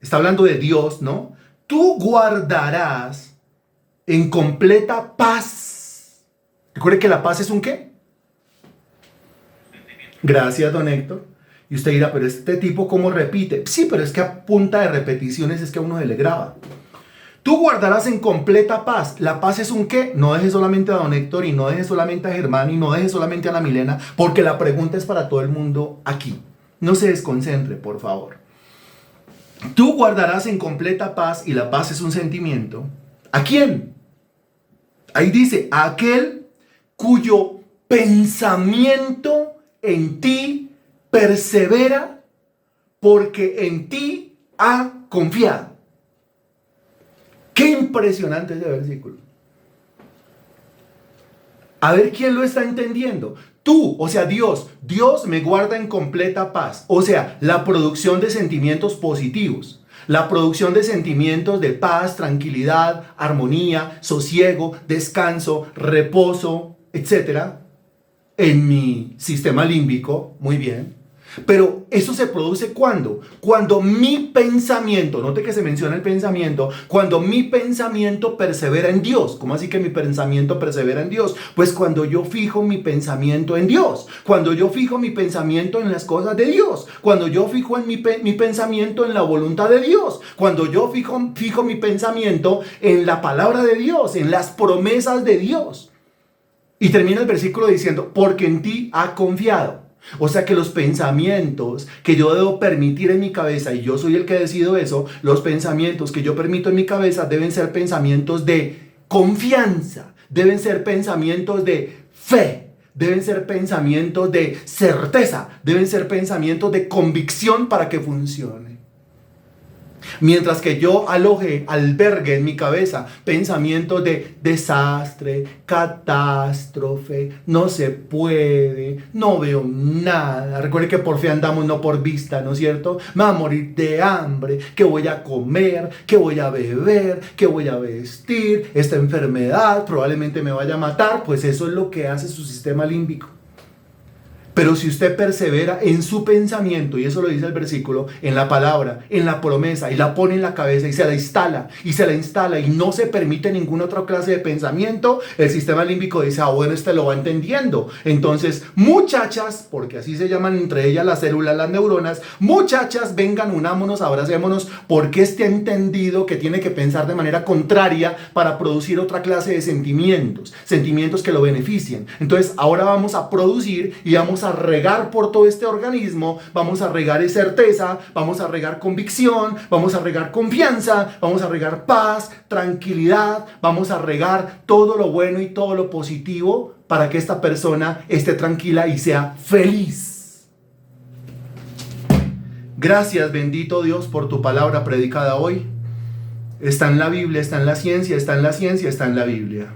está hablando de Dios, ¿no? Tú guardarás en completa paz. Recuerde que la paz es un ¿qué? Gracias, don Héctor. Y usted dirá, pero este tipo ¿cómo repite? Sí, pero es que a punta de repeticiones es que a uno se le graba. Tú guardarás en completa paz. ¿La paz es un qué? No dejes solamente a don Héctor y no dejes solamente a Germán y no dejes solamente a la Milena, porque la pregunta es para todo el mundo aquí. No se desconcentre, por favor. Tú guardarás en completa paz y la paz es un sentimiento. ¿A quién? Ahí dice, a aquel cuyo pensamiento en ti persevera porque en ti ha confiado. Qué impresionante ese versículo. A ver quién lo está entendiendo. Tú, o sea, Dios me guarda en completa paz. O sea, la producción de sentimientos positivos, La producción de sentimientos de paz, tranquilidad, armonía, sosiego, descanso, reposo, etcétera, en mi sistema límbico, muy bien. Pero eso se produce ¿cuándo? Cuando mi pensamiento, note que se menciona el pensamiento, cuando mi pensamiento persevera en Dios. ¿Cómo así que mi pensamiento persevera en Dios? Pues cuando yo fijo mi pensamiento en Dios, cuando yo fijo mi pensamiento en las cosas de Dios, cuando yo fijo en mi pensamiento en la voluntad de Dios, cuando yo fijo mi pensamiento en la palabra de Dios, en las promesas de Dios. Y termina el versículo diciendo, porque en ti ha confiado. O sea que los pensamientos que yo debo permitir en mi cabeza, y yo soy el que decido eso, los pensamientos que yo permito en mi cabeza deben ser pensamientos de confianza, deben ser pensamientos de fe, deben ser pensamientos de certeza, deben ser pensamientos de convicción para que funcione. Mientras que yo albergue en mi cabeza pensamientos de desastre, catástrofe, no se puede, no veo nada. Recuerde que por fe andamos, no por vista, ¿no es cierto? Me voy a morir de hambre, ¿qué voy a comer? ¿Qué voy a beber? ¿Qué voy a vestir? Esta enfermedad probablemente me vaya a matar. Pues eso es lo que hace su sistema límbico. Pero si usted persevera en su pensamiento, y eso lo dice el versículo, en la palabra, en la promesa, y la pone en la cabeza y se la instala, y no se permite ninguna otra clase de pensamiento, el sistema límbico dice, bueno, este lo va entendiendo. Entonces, muchachas, porque así se llaman entre ellas las células, las neuronas, muchachas, vengan, unámonos, abracémonos, porque este ha entendido que tiene que pensar de manera contraria para producir otra clase de sentimientos que lo beneficien. Entonces, ahora vamos a producir y vamos a regar por todo este organismo, vamos a regar certeza, vamos a regar convicción, vamos a regar confianza, vamos a regar paz, tranquilidad, vamos a regar todo lo bueno y todo lo positivo para que esta persona esté tranquila y sea feliz. Gracias, bendito Dios, por tu palabra predicada hoy. Está en la Biblia, está en la ciencia, está en la ciencia, está en la Biblia.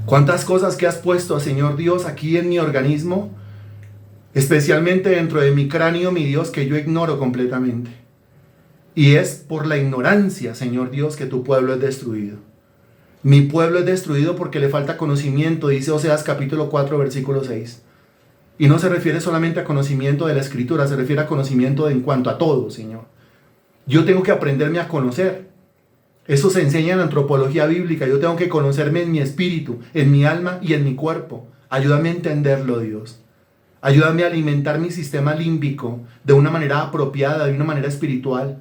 ¿Cuántas cosas que has puesto, Señor Dios, aquí en mi organismo? Especialmente dentro de mi cráneo, mi Dios, que yo ignoro completamente. Y es por la ignorancia, Señor Dios, que tu pueblo es destruido. Mi pueblo es destruido porque le falta conocimiento, dice Oseas capítulo 4, versículo 6. Y no se refiere solamente a conocimiento de la Escritura, se refiere a conocimiento en cuanto a todo, Señor. Yo tengo que aprenderme a conocer. Eso se enseña en la antropología bíblica. Yo tengo que conocerme en mi espíritu, en mi alma y en mi cuerpo. Ayúdame a entenderlo, Dios. Ayúdame a alimentar mi sistema límbico de una manera apropiada, de una manera espiritual.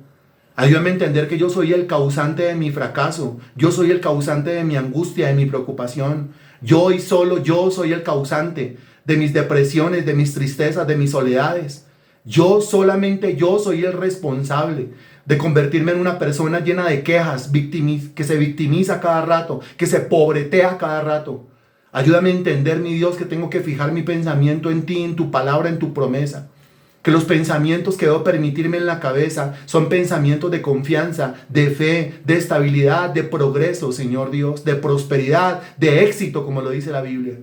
Ayúdame a entender que yo soy el causante de mi fracaso. Yo soy el causante de mi angustia, de mi preocupación. Yo y solo yo soy el causante de mis depresiones, de mis tristezas, de mis soledades. Solamente yo soy el responsable de convertirme en una persona llena de quejas, que se victimiza cada rato, que se pobretea cada rato. Ayúdame a entender, mi Dios, que tengo que fijar mi pensamiento en ti, en tu palabra, en tu promesa. Que los pensamientos que debo permitirme en la cabeza son pensamientos de confianza, de fe, de estabilidad, de progreso, Señor Dios, de prosperidad, de éxito, como lo dice la Biblia.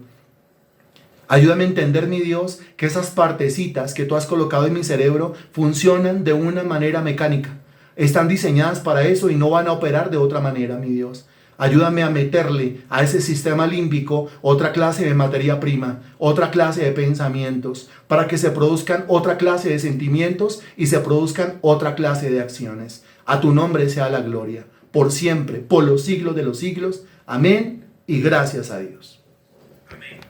Ayúdame a entender, mi Dios, que esas partecitas que tú has colocado en mi cerebro funcionan de una manera mecánica. Están diseñadas para eso y no van a operar de otra manera, mi Dios. Ayúdame a meterle a ese sistema límbico otra clase de materia prima, otra clase de pensamientos, para que se produzcan otra clase de sentimientos y se produzcan otra clase de acciones. A tu nombre sea la gloria, por siempre, por los siglos de los siglos. Amén y gracias a Dios. Amén.